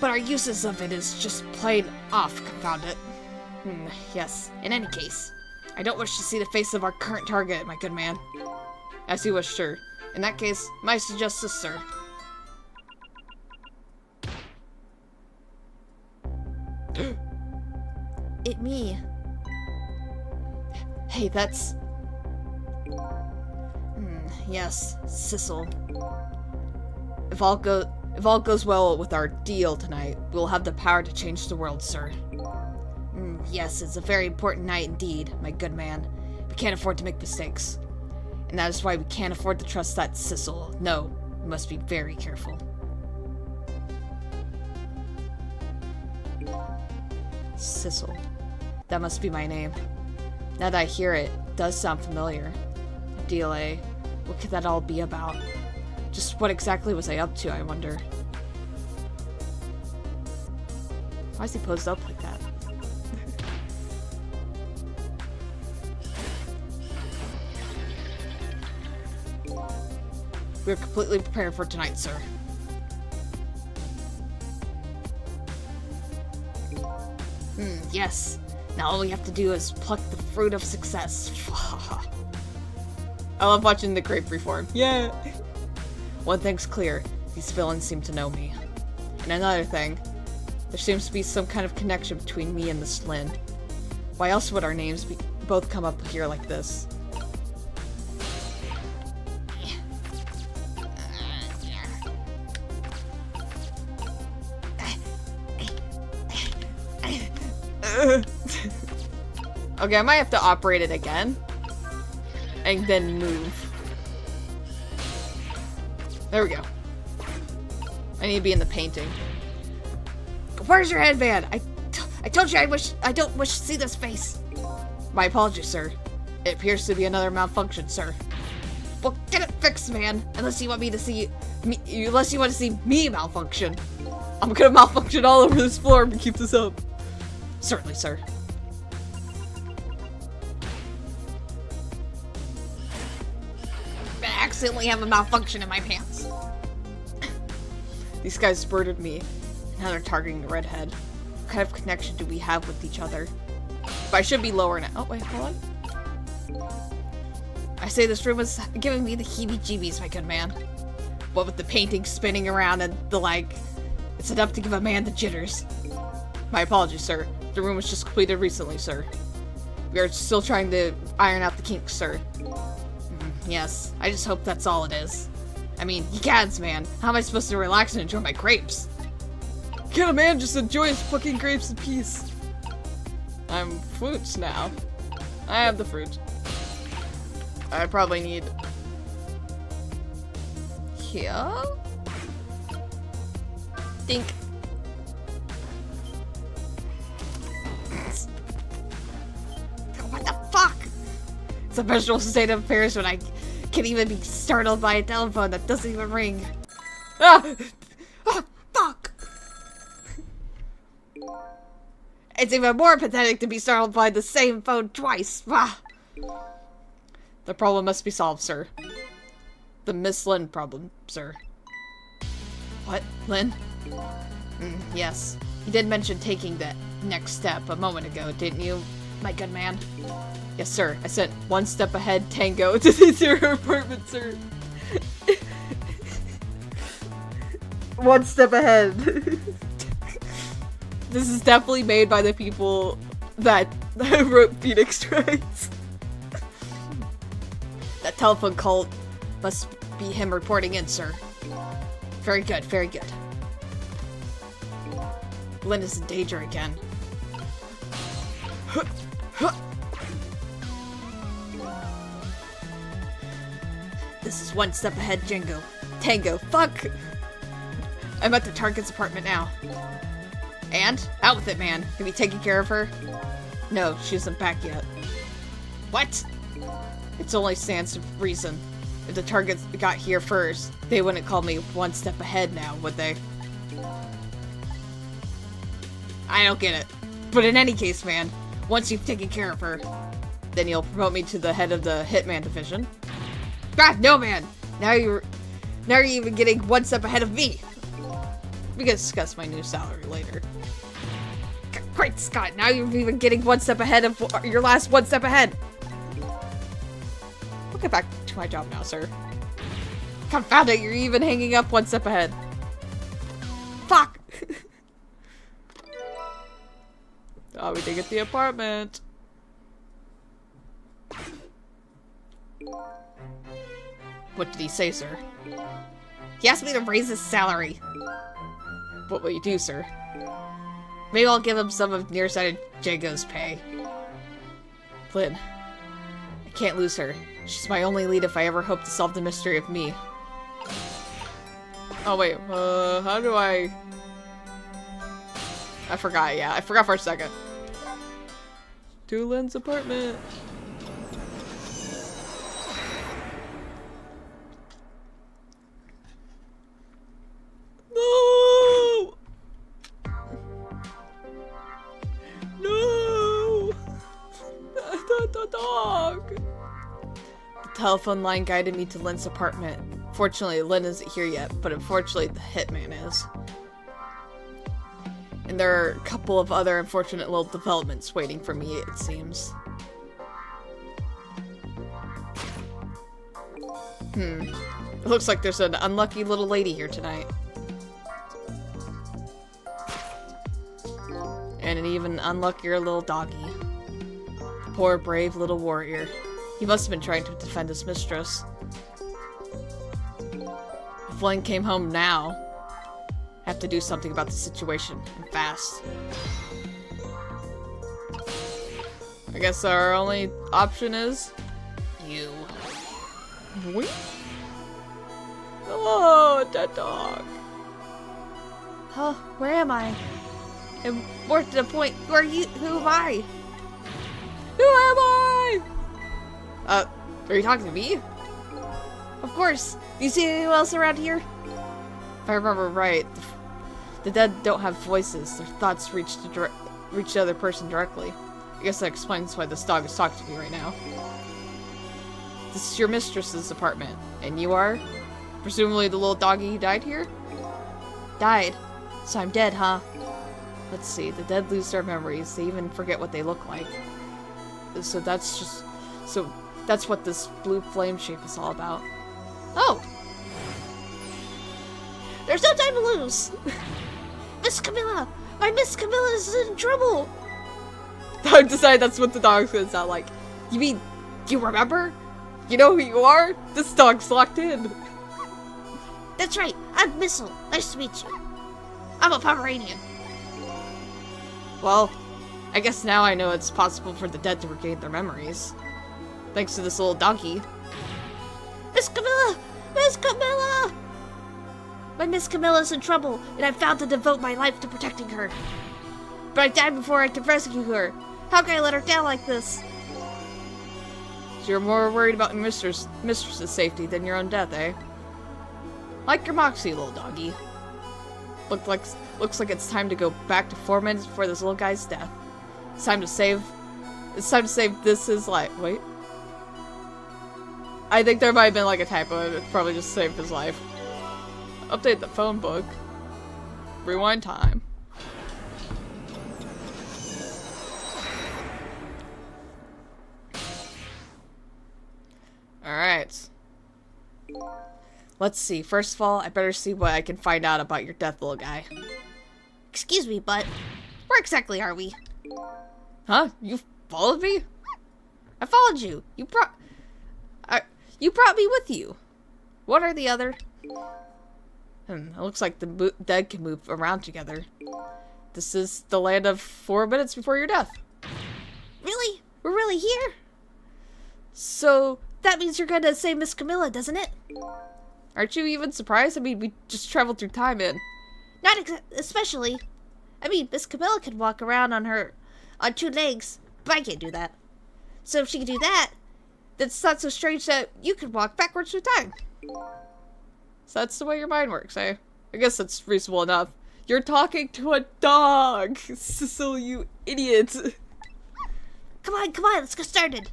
But our uses of it is just plain off, confound it. Yes, in any case, I don't wish to see the face of our current target, my good man. As you wish, sir. In that case, my suggest this, sir. It me. Hey, that's... yes, Sissel. If all goes well with our deal tonight, we'll have the power to change the world, sir. Yes, it's a very important night indeed, my good man. We can't afford to make mistakes. And that is why we can't afford to trust that Sissel. No, we must be very careful. Sissel. That must be my name. Now that I hear it, it does sound familiar. Deal, eh? What could that all be about? Just what exactly was I up to, I wonder? Why is he posed up like that? We're completely prepared for tonight, sir. Yes. Now all we have to do is pluck the fruit of success. I love watching the grape reform. Yeah! One thing's clear. These villains seem to know me. And another thing. There seems to be some kind of connection between me and this Lynn. Why else would our names both come up here like this? Okay, I might have to operate it again. And then move. There we go. I need to be in the painting. Where's your headband? I told you I don't wish to see this face. My apologies, sir. It appears to be another malfunction, sir. Well, get it fixed, man. Unless you want me to see unless you want to see me malfunction. I'm gonna malfunction all over this floor if we keep this up. Certainly, sir. I accidentally have a malfunction in my pants. These guys spurted me. Now they're targeting the redhead. What kind of connection do we have with each other? But I should be lower now. Oh, wait, hold on. I say this room is giving me the heebie-jeebies, my good man. What with the painting spinning around and the like, it's enough to give a man the jitters. My apologies, sir. The room was just completed recently, sir. We are still trying to iron out the kinks, sir. Yes, I just hope that's all it is. I mean, you gads, man. How am I supposed to relax and enjoy my grapes? Can a man just enjoy his fucking grapes in peace? I'm fruits now. I have the fruit. I probably need... here? Think. What the fuck? It's a visual state of affairs when I can't even be startled by a telephone that doesn't even ring. Ah! Oh, fuck! It's even more pathetic to be startled by the same phone twice. Ah. The problem must be solved, sir. The Miss Lynn problem, sir. What? Lynn? Yes. You did mention taking that next step a moment ago, didn't you, my good man? Yes, sir. I sent one step ahead Tango to your apartment, sir. One step ahead. This is definitely made by the people that wrote Phoenix Wright. That telephone call must be him reporting in, sir. Very good, very good. Lynn is in danger again. This is one step ahead, Tango. Fuck! I'm at the target's apartment now. And? Out with it, man. Have you taken care of her? No, she isn't back yet. What? It's only stands to reason. If the targets got here first, they wouldn't call me one step ahead now, would they? I don't get it. But in any case, man, once you've taken care of her, then you'll promote me to the head of the Hitman division. God, no, man! Now you're even getting one step ahead of me! We can discuss my new salary later. Great Scott, now you're even getting one step ahead of your last one step ahead! I'll get back to my job now, sir. Confound it, you're even hanging up one step ahead. Fuck! Oh, we did get the apartment. What did he say, sir? He asked me to raise his salary. What will you do, sir? Maybe I'll give him some of nearsighted Jago's pay. Lynn. I can't lose her. She's my only lead if I ever hope to solve the mystery of me. Oh wait, how do I forgot, yeah. I forgot for a second. To Lynn's apartment. No! No! The dog! The telephone line guided me to Lynn's apartment. Fortunately, Lynn isn't here yet, but unfortunately, the hitman is. And there are a couple of other unfortunate little developments waiting for me, it seems. It looks like there's an unlucky little lady here tonight. And an even unluckier little doggy. Poor brave little warrior. He must have been trying to defend his mistress. If Lynn came home now, I have to do something about the situation, and fast. I guess our only option is you. Boing. Oh, dead dog. Huh, where am I? And more to the point, who are you? Who am I? Who am I? Are you talking to me? Of course. Do you see anyone else around here? If I remember right, the dead don't have voices. Their thoughts reach the other person directly. I guess that explains why this dog is talking to me right now. This is your mistress's apartment, and you are? Presumably the little doggy who died here? Died. So I'm dead, huh? Let's see, the dead lose their memories. They even forget what they look like. So that's what this blue flame shape is all about. Oh! There's no time to lose! Miss Camilla! My Miss Camilla is in trouble! I've decided that's what the dog's gonna sound like. You mean, you remember? You know who you are? This dog's locked in. That's right, I'm Missile. Nice to meet you. I'm a Pomeranian. Well, I guess now I know it's possible for the dead to regain their memories. Thanks to this little donkey. Miss Camilla! Miss Camilla! My Miss Camilla's in trouble, and I've vowed to devote my life to protecting her. But I died before I could rescue her. How can I let her down like this? So you're more worried about your mistress's safety than your own death, eh? Like your moxie, little doggy. Looks like it's time to go back to 4 minutes before this little guy's death. It's time to save this his life. Wait. I think there might have been like a typo. It probably just saved his life. Update the phone book. Rewind time. Alright. Let's see. First of all, I better see what I can find out about your death, little guy. Excuse me, but where exactly are we? Huh? You followed me? I followed you. You brought me with you. What are the other? It looks like the dead can move around together. This is the land of 4 minutes before your death. Really? We're really here? So that means you're gonna save Miss Camilla, doesn't it? Aren't you even surprised? I mean, we just traveled through time and... Not especially. I mean, Miss Camilla can walk around on 2 legs, but I can't do that. So if she can do that, that's not so strange that you could walk backwards through time. So that's the way your mind works, eh? I guess that's reasonable enough. You're talking to a dog! Sissel, you idiot! Come on, let's get started.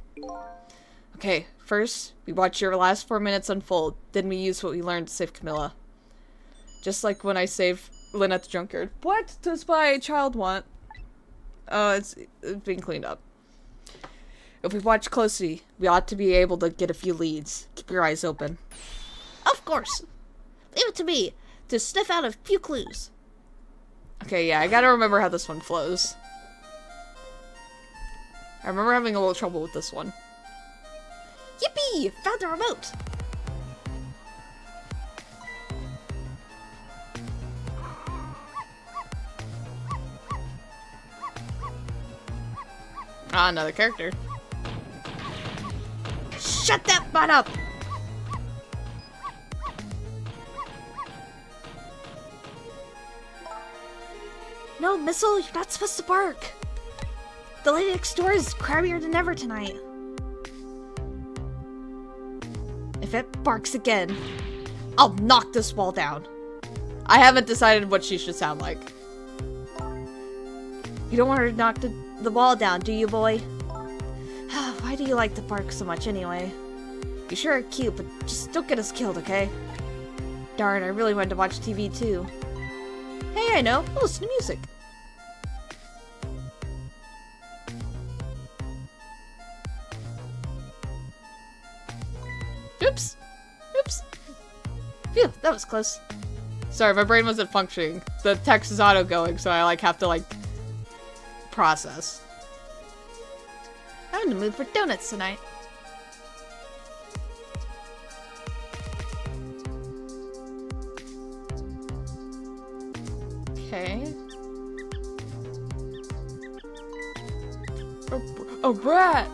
Okay, first, we watch your last 4 minutes unfold, then we use what we learned to save Camilla. Just like when I saved Lynn at the junkyard. What does my child want? Oh, it's being cleaned up. If we watch closely, we ought to be able to get a few leads. Keep your eyes open. Of course. Leave it to me to sniff out a few clues. Okay, yeah, I gotta remember how this one flows. I remember having a little trouble with this one. Yippee! Found the remote! Ah, another character. Shut that butt up! No, Missile, you're not supposed to bark. The lady next door is crabbier than ever tonight. If it barks again, I'll knock this wall down. I haven't decided what she should sound like. You don't want her to knock the wall down, do you, boy? Why do you like to bark so much anyway? You sure are cute, but just don't get us killed, okay? Darn, I really wanted to watch TV too. Hey, I know. I'll listen to music. Oops. Oops. Phew, that was close. Sorry, my brain wasn't functioning. The text is auto-going, so I, like, have to, like, process. I'm in the mood for donuts tonight. Okay. A rat!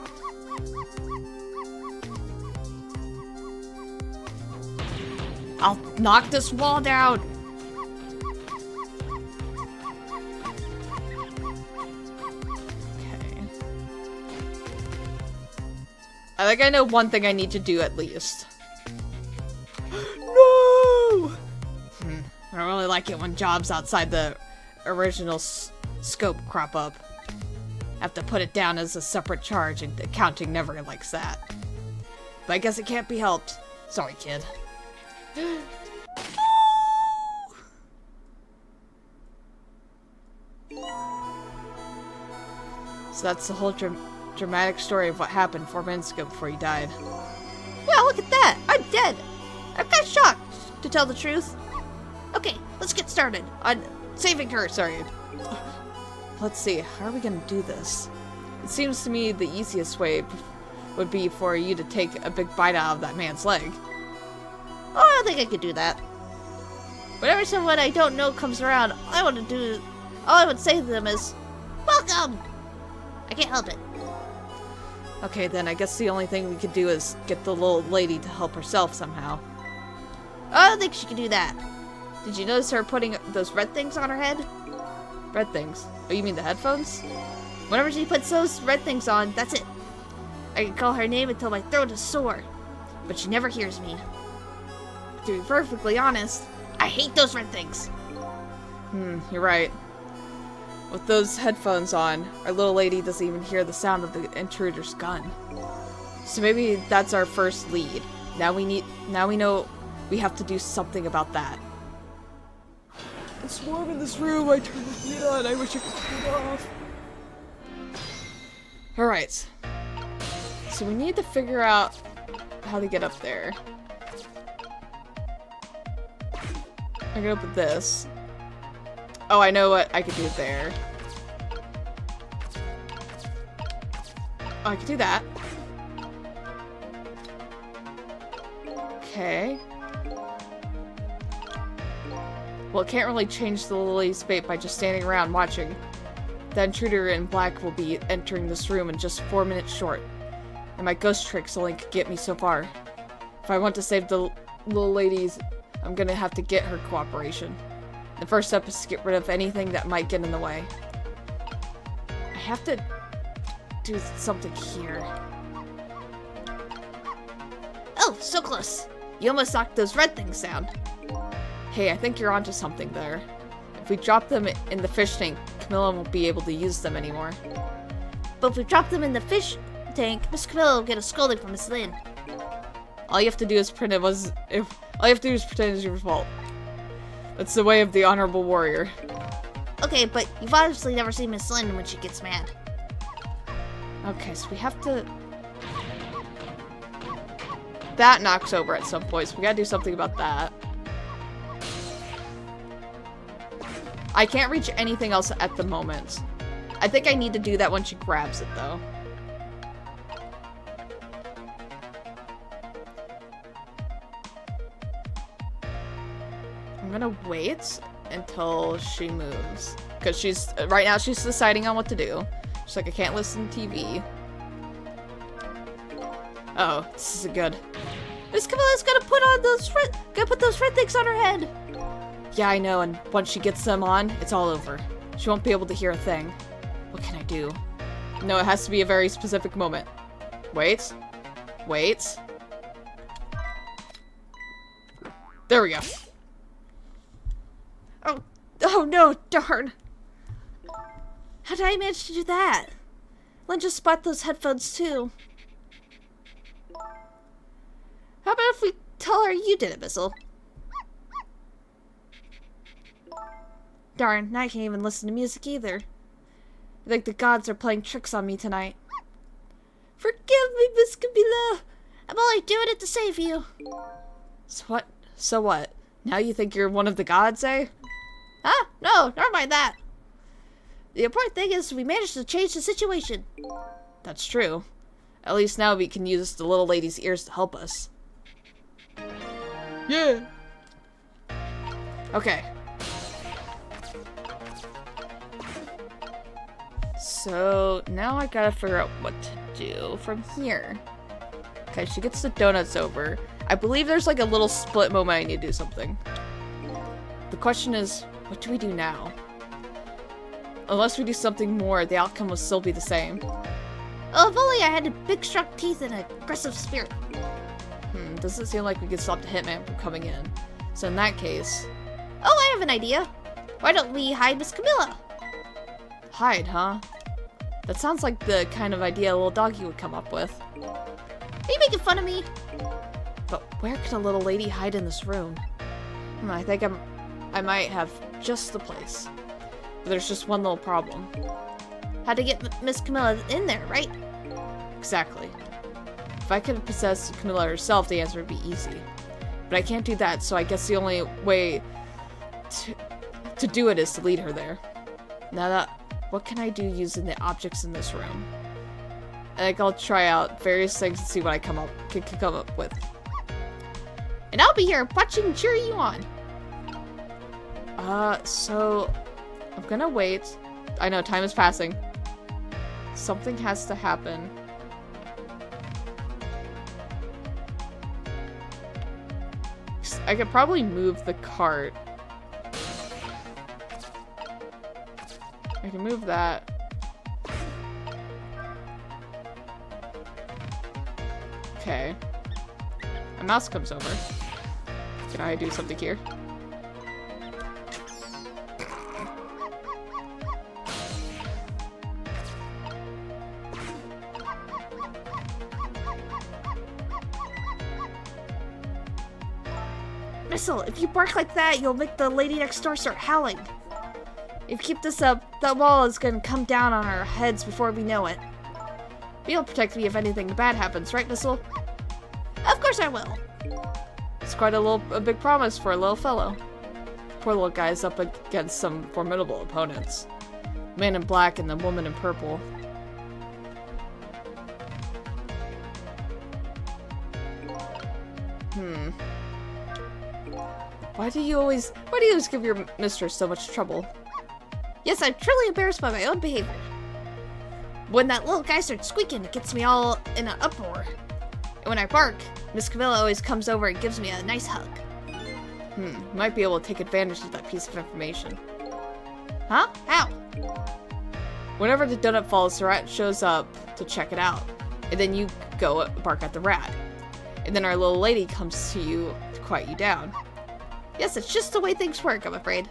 I'll knock this wall down. Okay. I think I know one thing I need to do at least. No! I don't really like it when jobs outside the original scope crop up. I have to put it down as a separate charge, and accounting never likes that. But I guess it can't be helped. Sorry, kid. So that's the whole dramatic story of what happened 4 minutes ago before you died. Wow, look at that! I'm dead! I'm kind of shocked, to tell the truth. Okay, let's get started on saving her. Sorry. Let's see, how are we gonna do this? It seems to me the easiest way would be for you to take a big bite out of that man's leg. Oh, I don't think I could do that. Whenever someone I don't know comes around, all I would say to them is, "Welcome!" I can't help it. Okay, then I guess the only thing we could do is get the little lady to help herself somehow. I don't think she can do that. Did you notice her putting those red things on her head? Red things? Oh, you mean the headphones? Whenever she puts those red things on, that's it. I can call her name until my throat is sore, but she never hears me. To be perfectly honest, I hate those red things. You're right. With those headphones on, our little lady doesn't even hear the sound of the intruder's gun. So maybe that's our first lead. Now we know we have to do something about that. It's warm in this room. I turned the heat on. I wish I could turn it off. Alright. So we need to figure out how to get up there. I'm gonna put this. Oh, I know what I could do there. Oh, I could do that. Okay. Well, it can't really change the lily's fate by just standing around watching. The intruder in black will be entering this room in just 4 minutes short. And my ghost tricks only could get me so far. If I want to save the little ladies, I'm gonna have to get her cooperation. The first step is to get rid of anything that might get in the way. I have to do something here. Oh, so close. You almost knocked those red things down. Hey, I think you're onto something there. If we drop them in the fish tank, Camilla won't be able to use them anymore. But if we drop them in the fish tank, Miss Camilla will get a scolding from Miss Lynn. All you have to do is pretend it's your fault. That's the way of the honorable warrior. Okay, but you've obviously never seen Miss Lynn when she gets mad. Okay, so we have to... That knocks over at some point, so we gotta do something about that. I can't reach anything else at the moment. I think I need to do that when she grabs it, though. I'm gonna wait until she moves. Because right now she's deciding on what to do. She's like, I can't listen to TV. Oh, this isn't good. Miss Camilla's gonna put those red things on her head. Yeah, I know, and once she gets them on, it's all over. She won't be able to hear a thing. What can I do? No, it has to be a very specific moment. Wait. Wait. There we go. Oh no, darn. How did I manage to do that? Lynn just spot those headphones too. How about if we tell her you did it, Sissel? Darn, now I can't even listen to music either. I think the gods are playing tricks on me tonight. Forgive me, Miss Camilla. I'm only doing it to save you. So what? Now you think you're one of the gods, eh? Huh? No, never mind that. The important thing is we managed to change the situation. That's true. At least now we can use the little lady's ears to help us. Yeah. Okay. So now I gotta figure out what to do from here. Okay, she gets the donuts over. I believe there's like a little split moment I need to do something. The question is, what do we do now? Unless we do something more, the outcome will still be the same. Oh, if only I had big struck teeth and an aggressive spirit. Doesn't seem like we could stop the hitman from coming in. So in that case... Oh, I have an idea. Why don't we hide Miss Camilla? Hide, huh? That sounds like the kind of idea a little doggy would come up with. Are you making fun of me? But where could a little lady hide in this room? I think I might have just the place. But there's just one little problem. How to get Miss Camilla in there, right? Exactly. If I could possess Camilla herself, the answer would be easy. But I can't do that, so I guess the only way to do it is to lead her there. Now what can I do using the objects in this room? I think I'll try out various things and see what I can come up with. And I'll be here watching and cheering you on. So I'm gonna wait. I know time is passing. Something has to happen. I could probably move the cart. I can move that. Okay. A mouse comes over. Can I do something here? Sissel, if you bark like that, you'll make the lady next door start howling. If you keep this up, that wall is gonna come down on our heads before we know it. But you'll protect me if anything bad happens, right, Sissel? Of course I will. It's quite a big promise for a little fellow. Poor little guy's up against some formidable opponents. Man in black and the woman in purple. Why do you always give your mistress so much trouble? Yes, I'm truly embarrassed by my own behavior. When that little guy starts squeaking, it gets me all in an uproar. And when I bark, Miss Camilla always comes over and gives me a nice hug. Might be able to take advantage of that piece of information. Huh? How? Whenever the donut falls, the rat shows up to check it out. And then you go bark at the rat. And then our little lady comes to you to quiet you down. Yes, it's just the way things work, I'm afraid.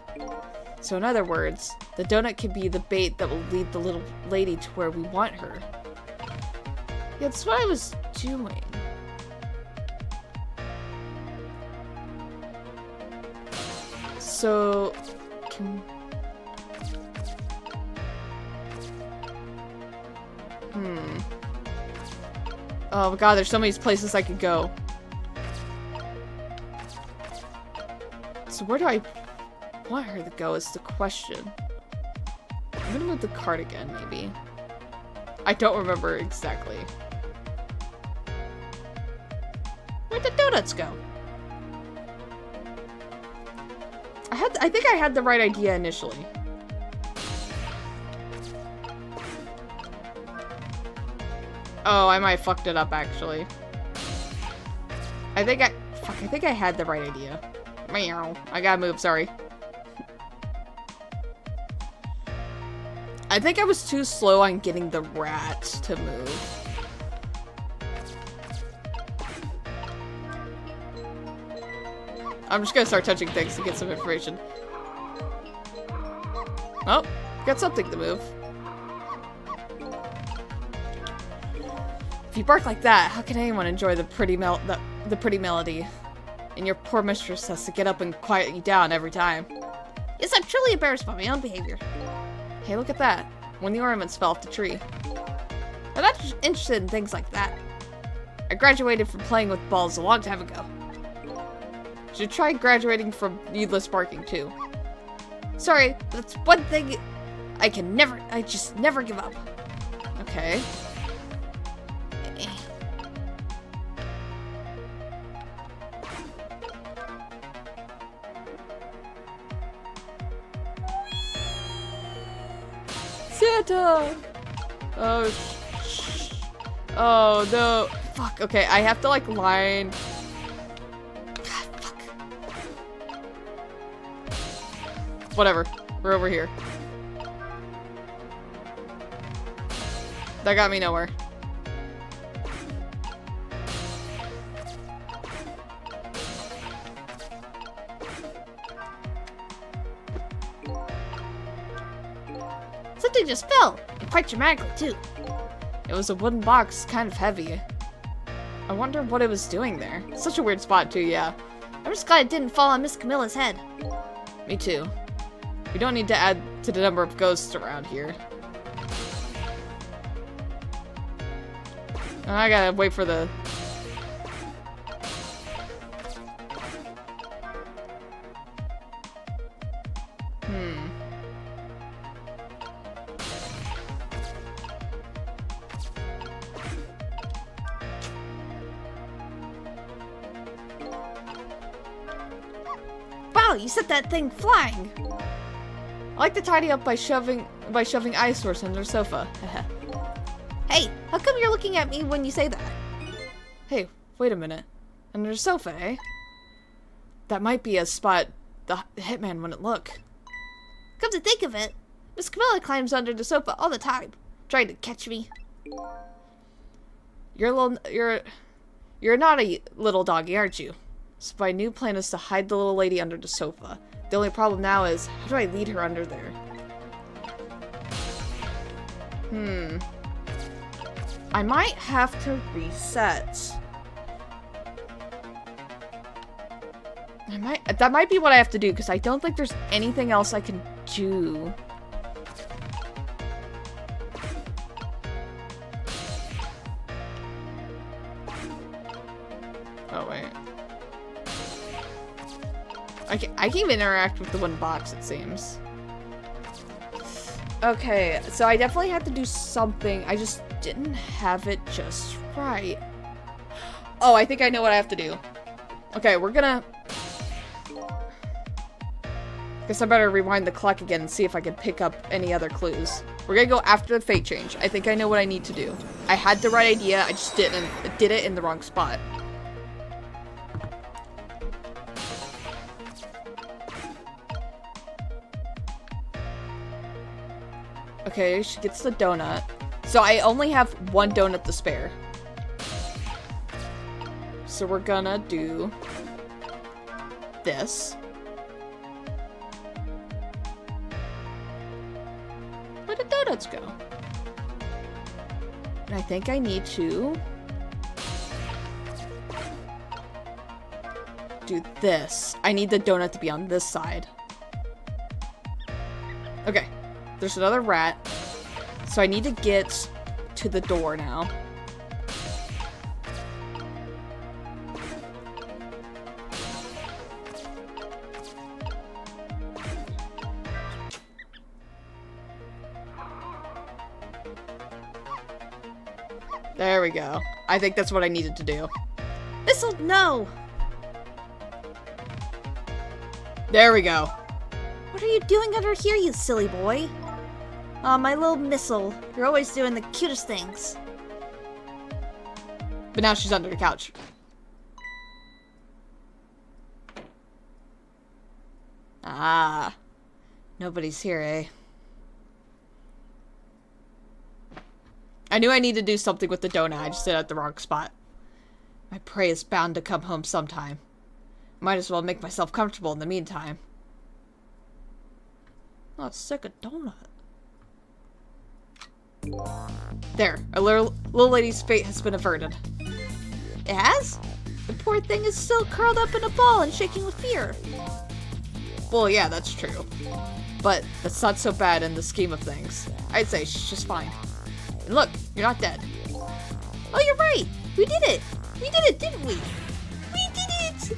So in other words, the donut can be the bait that will lead the little lady to where we want her. Yeah, that's what I was doing. So, oh my god, there's so many places I could go. So where do I want her to go is the question. I'm gonna move the cart again, maybe. I don't remember exactly. Where'd the donuts go? I think I had the right idea initially. Oh, I might have fucked it up actually. I think I had the right idea. Meow. I gotta move, sorry. I think I was too slow on getting the rat to move. I'm just gonna start touching things to get some information. Oh, got something to move. If you bark like that, how can anyone enjoy the pretty melody? And your poor mistress has to get up and quiet you down every time. Yes, I'm truly embarrassed by my own behavior. Hey, look at that. When the ornaments fell off the tree. I'm not interested in things like that. I graduated from playing with balls a long time ago. Should try graduating from needless barking too. Sorry, that's one thing I just never give up. Okay. Santa! Oh, oh no. Fuck, okay, I have to like line. God, fuck. Whatever, we're over here. That got me nowhere. Something just fell, and quite dramatically too. It was a wooden box, kind of heavy. I wonder what it was doing there. Such a weird spot too, yeah. I'm just glad it didn't fall on Miss Camilla's head. Me too. We don't need to add to the number of ghosts around here. And I gotta wait for the... Wow, you set that thing flying! I like to tidy up by shoving eyesores under the sofa. Hey, how come you're looking at me when you say that? Hey, wait a minute. Under the sofa, eh? That might be a spot the hitman wouldn't look. Come to think of it, Miss Camilla climbs under the sofa all the time, trying to catch me. You're a naughty little doggy, aren't you? So my new plan is to hide the little lady under the sofa. The only problem now is, how do I lead her under there? I might have to reset. That might be what I have to do, because I don't think there's anything else I can do. Oh, wait. I can even interact with the one box, it seems. Okay, so I definitely had to do something. I just didn't have it just right. Oh, I think I know what I have to do. Okay, we're gonna... Guess I better rewind the clock again and see if I can pick up any other clues. We're gonna go after the fate change. I think I know what I need to do. I had the right idea, I just did it in the wrong spot. Okay, she gets the donut. So I only have one donut to spare. So we're gonna do this. Where did donuts go? And I think I need to do this. I need the donut to be on this side. Okay. There's another rat. So I need to get to the door now. There we go. I think that's what I needed to do. This'll no! There we go. What are you doing under here, you silly boy? Aw, my little missile. You're always doing the cutest things. But now she's under the couch. Ah. Nobody's here, eh? I knew I needed to do something with the donut. I just did it at the wrong spot. My prey is bound to come home sometime. Might as well make myself comfortable in the meantime. Oh, sick of donut. There, a little lady's fate has been averted. It has? The poor thing is still curled up in a ball and shaking with fear. Well, yeah, that's true. But that's not so bad in the scheme of things. I'd say she's just fine. And look, you're not dead. Oh, you're right! We did it! We did it, didn't we? We did it!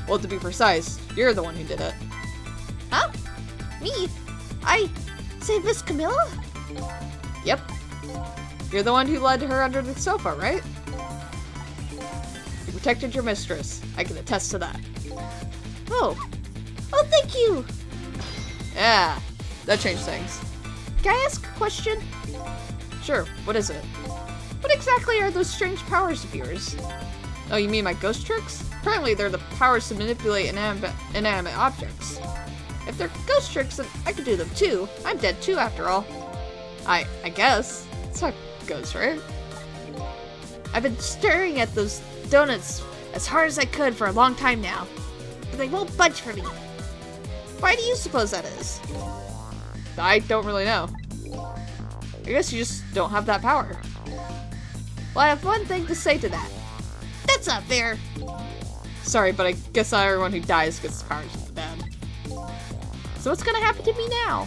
Well, to be precise, you're the one who did it. Huh? Me? I saved Miss Camilla? Yep. You're the one who led her under the sofa, right? You protected your mistress. I can attest to that. Oh. Oh, thank you! Yeah, that changed things. Can I ask a question? Sure, what is it? What exactly are those strange powers of yours? Oh, you mean my ghost tricks? Apparently they're the powers to manipulate inanimate objects. If they're ghost tricks, then I could do them too. I'm dead too, after all. I guess. That's how it goes, right? I've been staring at those donuts as hard as I could for a long time now, but they won't budge for me. Why do you suppose that is? I don't really know. I guess you just don't have that power. Well, I have one thing to say to that. That's not fair. Sorry, but I guess not everyone who dies gets powers of the dead. So what's gonna happen to me now?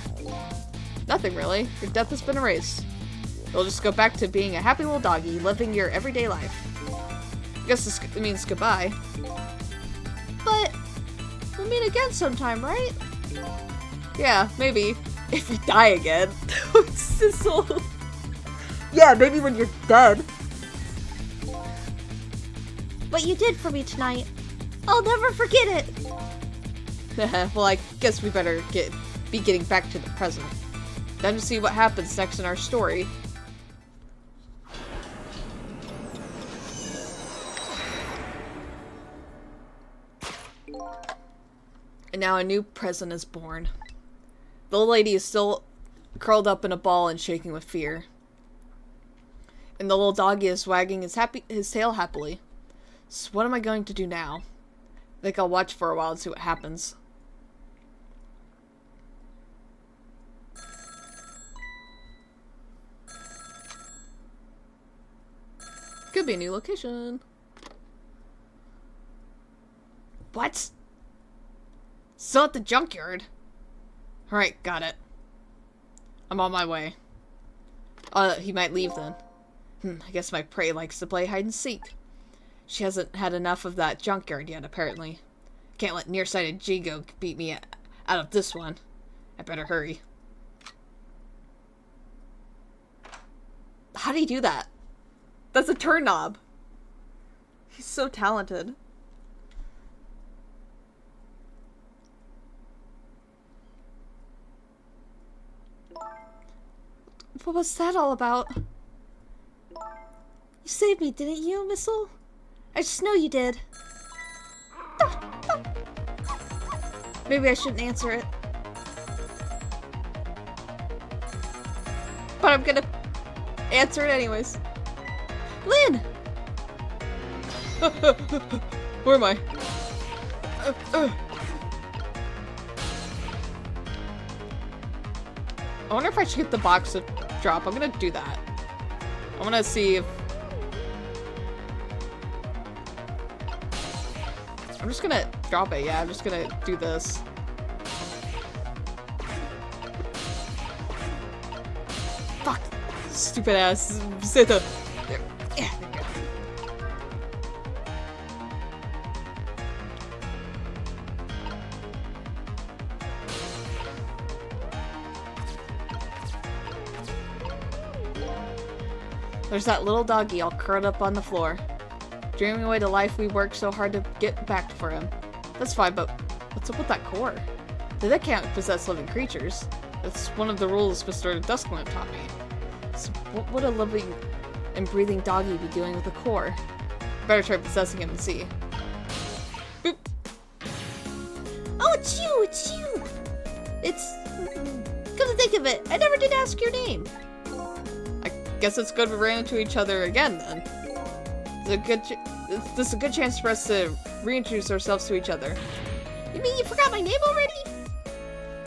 Nothing really. Your death has been erased. You'll just go back to being a happy little doggy, living your everyday life. I guess this means goodbye. But we'll meet again sometime, right? Yeah, maybe. If you die again. Sissel. Yeah, maybe when you're dead. What you did for me tonight, I'll never forget it. Well, I guess we better be getting back to the present. Time to see what happens next in our story. And now a new present is born. The old lady is still curled up in a ball and shaking with fear. And the little doggy is wagging his tail happily. So what am I going to do now? I think I'll watch for a while and see what happens. Could be a new location. What? Still at the junkyard. Alright, got it. I'm on my way. He might leave then. I guess my prey likes to play hide and seek. She hasn't had enough of that junkyard yet, apparently. Can't let nearsighted Jigo beat me out of this one. I better hurry. How do you do that? That's a turn knob. He's so talented. What was that all about? You saved me, didn't you, Sissel? I just know you did. Maybe I shouldn't answer it. But I'm gonna answer it anyways. Lynn! Where am I? I wonder if I should get the box to drop. I'm gonna do that. I wanna see if... I'm just gonna drop it, yeah. I'm just gonna do this. Fuck! Stupid ass Zeta. There. Yeah, there we go. There's that little doggy all curled up on the floor, dreaming away the life we worked so hard to get back for him. That's fine, but what's up with that core? That can't possess living creatures. That's one of the rules Mr. Dusklamp taught me. So what would a living and breathing doggy be doing with a core? Better try possessing him and see. Boop! Oh, it's you! It's you! It's... Come to think of it, I never did ask your name. Guess it's good we ran into each other again then. This is a good chance for us to reintroduce ourselves to each other. You mean you forgot my name already?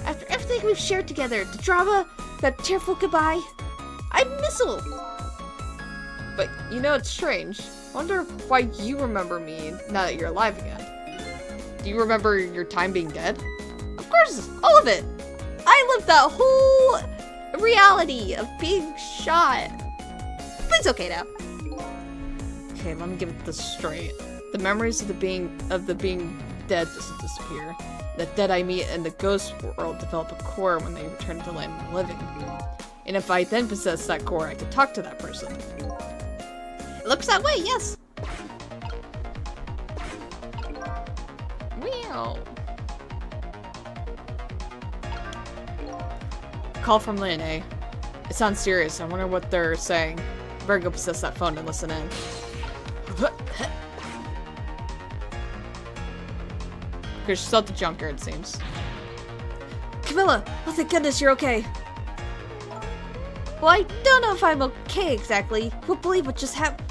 After everything we've shared together, the drama, that tearful goodbye, I'm Sissel. But you know, it's strange. I wonder why you remember me now that you're alive again. Do you remember your time being dead? Of course, all of it. I lived that whole reality of being shot. But it's okay now. Okay, let me get this straight. The memories of the being dead doesn't disappear. The dead I meet in the ghost world develop a core when they return to the land of the living. And if I then possess that core, I could talk to that person. It looks that way, yes. Meow. Call from Lynn, eh? It sounds serious. I wonder what they're saying. Better go possess that phone and listen in. Because she's at the junkyard, it seems. Camilla! Oh, thank goodness you're okay. Well, I don't know if I'm okay exactly. You won't believe what just happened.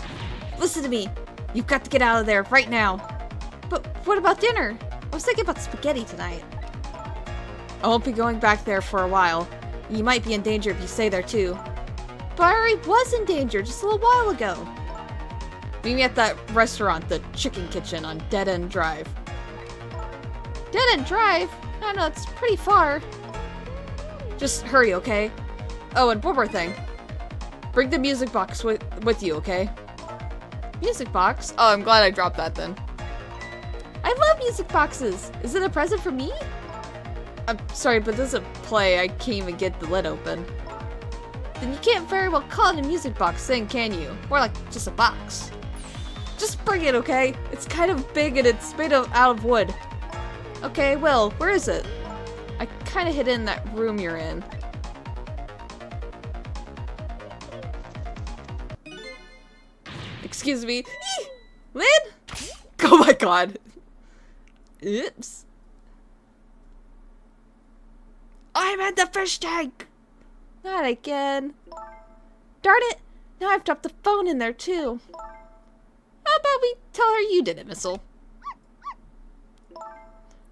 Listen to me. You've got to get out of there right now. But what about dinner? I was thinking about spaghetti tonight. I won't be going back there for a while. You might be in danger if you stay there too. But I already was in danger just a little while ago. Meet me at that restaurant, the Chicken Kitchen on Dead End Drive. Dead End Drive? I know, it's pretty far. Just hurry, okay? Oh, and one more thing. Bring the music box with you, okay? Music box? Oh, I'm glad I dropped that then. I love music boxes. Is it a present for me? I'm sorry, but this is a play. I can't even get the lid open. Then you can't very well call it a music box thing, can you? More like just a box. Just bring it, okay? It's kind of big and it's made out of wood. Okay, well, where is it? I kind of hid in that room you're in. Excuse me. Eee! Lynn? Oh my god. Oops. I'm at the fish tank! Not again. Darn it! Now I've dropped the phone in there too. How about we tell her you did it, Sissel?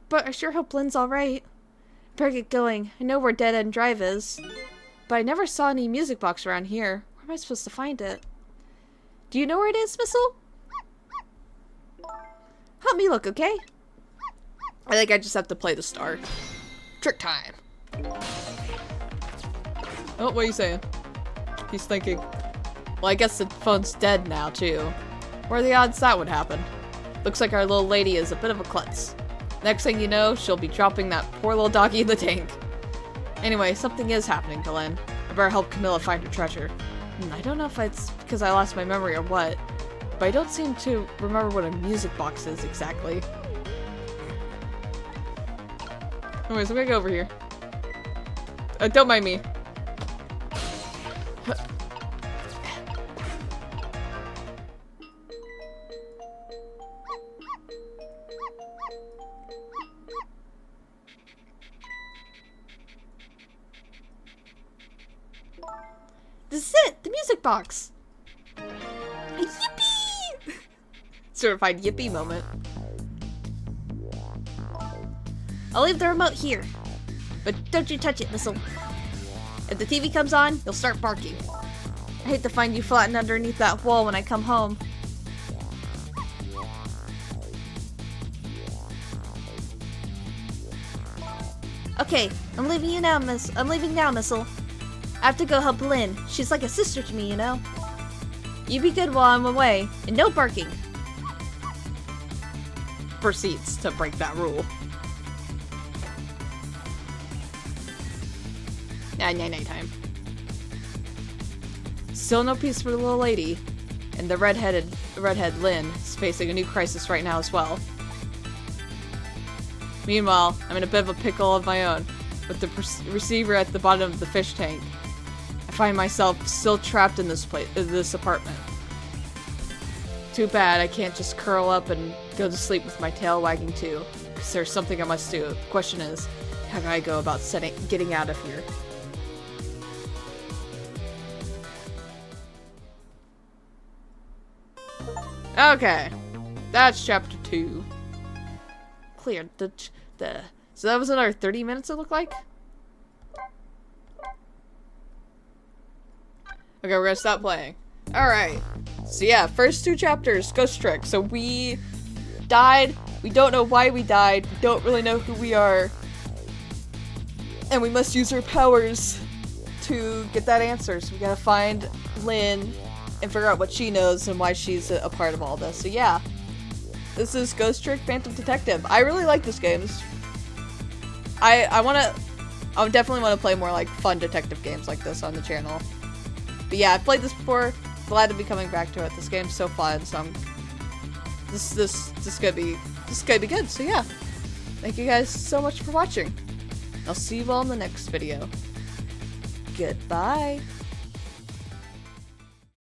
But I sure hope Lynn's alright. Better get going. I know where Dead End Drive is. But I never saw any music box around here. Where am I supposed to find it? Do you know where it is, Sissel? Help me look, okay? I think I just have to play the star. Trick time. Oh, what are you saying? He's thinking. Well, I guess the phone's dead now, too. What are the odds that would happen? Looks like our little lady is a bit of a klutz. Next thing you know, she'll be dropping that poor little doggy in the tank. Anyway, something is happening to Lynn. I better help Camilla find her treasure. I don't know if it's because I lost my memory or what, but I don't seem to remember what a music box is exactly. Anyways, I'm gonna go over here. Don't mind me. This is it! The music box! Yippee! Certified yippee moment. I'll leave the remote here. But don't you touch it, Sissel. If the TV comes on, you'll start barking. I hate to find you flattened underneath that wall when I come home. Okay, I'm leaving you now, I'm leaving now, Sissel. I have to go help Lynn. She's like a sister to me, you know? You be good while I'm away, and no barking. Proceeds to break that rule. Night-time. Still no peace for the little lady. And the redhead Lynn is facing a new crisis right now as well. Meanwhile, I'm in a bit of a pickle of my own, with the receiver at the bottom of the fish tank. I find myself still trapped in this apartment. Too bad I can't just curl up and go to sleep with my tail wagging too, because there's something I must do. The question is, how do I go about getting out of here? Okay, that's chapter 2. Cleared so that was another 30 minutes it looked like? Okay, we're gonna stop playing. Alright. So yeah, first 2 chapters, Ghost Trick. So we died. We don't know why we died. We don't really know who we are. And we must use our powers to get that answer. So we gotta find Lynn and figure out what she knows and why she's a part of all this. So yeah, this is Ghost Trick Phantom Detective. I really like this game. I would definitely want to play more like fun detective games like this on the channel. But yeah, I've played this before. Glad to be coming back to it. This game's so fun. So this is gonna be good. So yeah, thank you guys so much for watching. I'll see you all in the next video. Goodbye.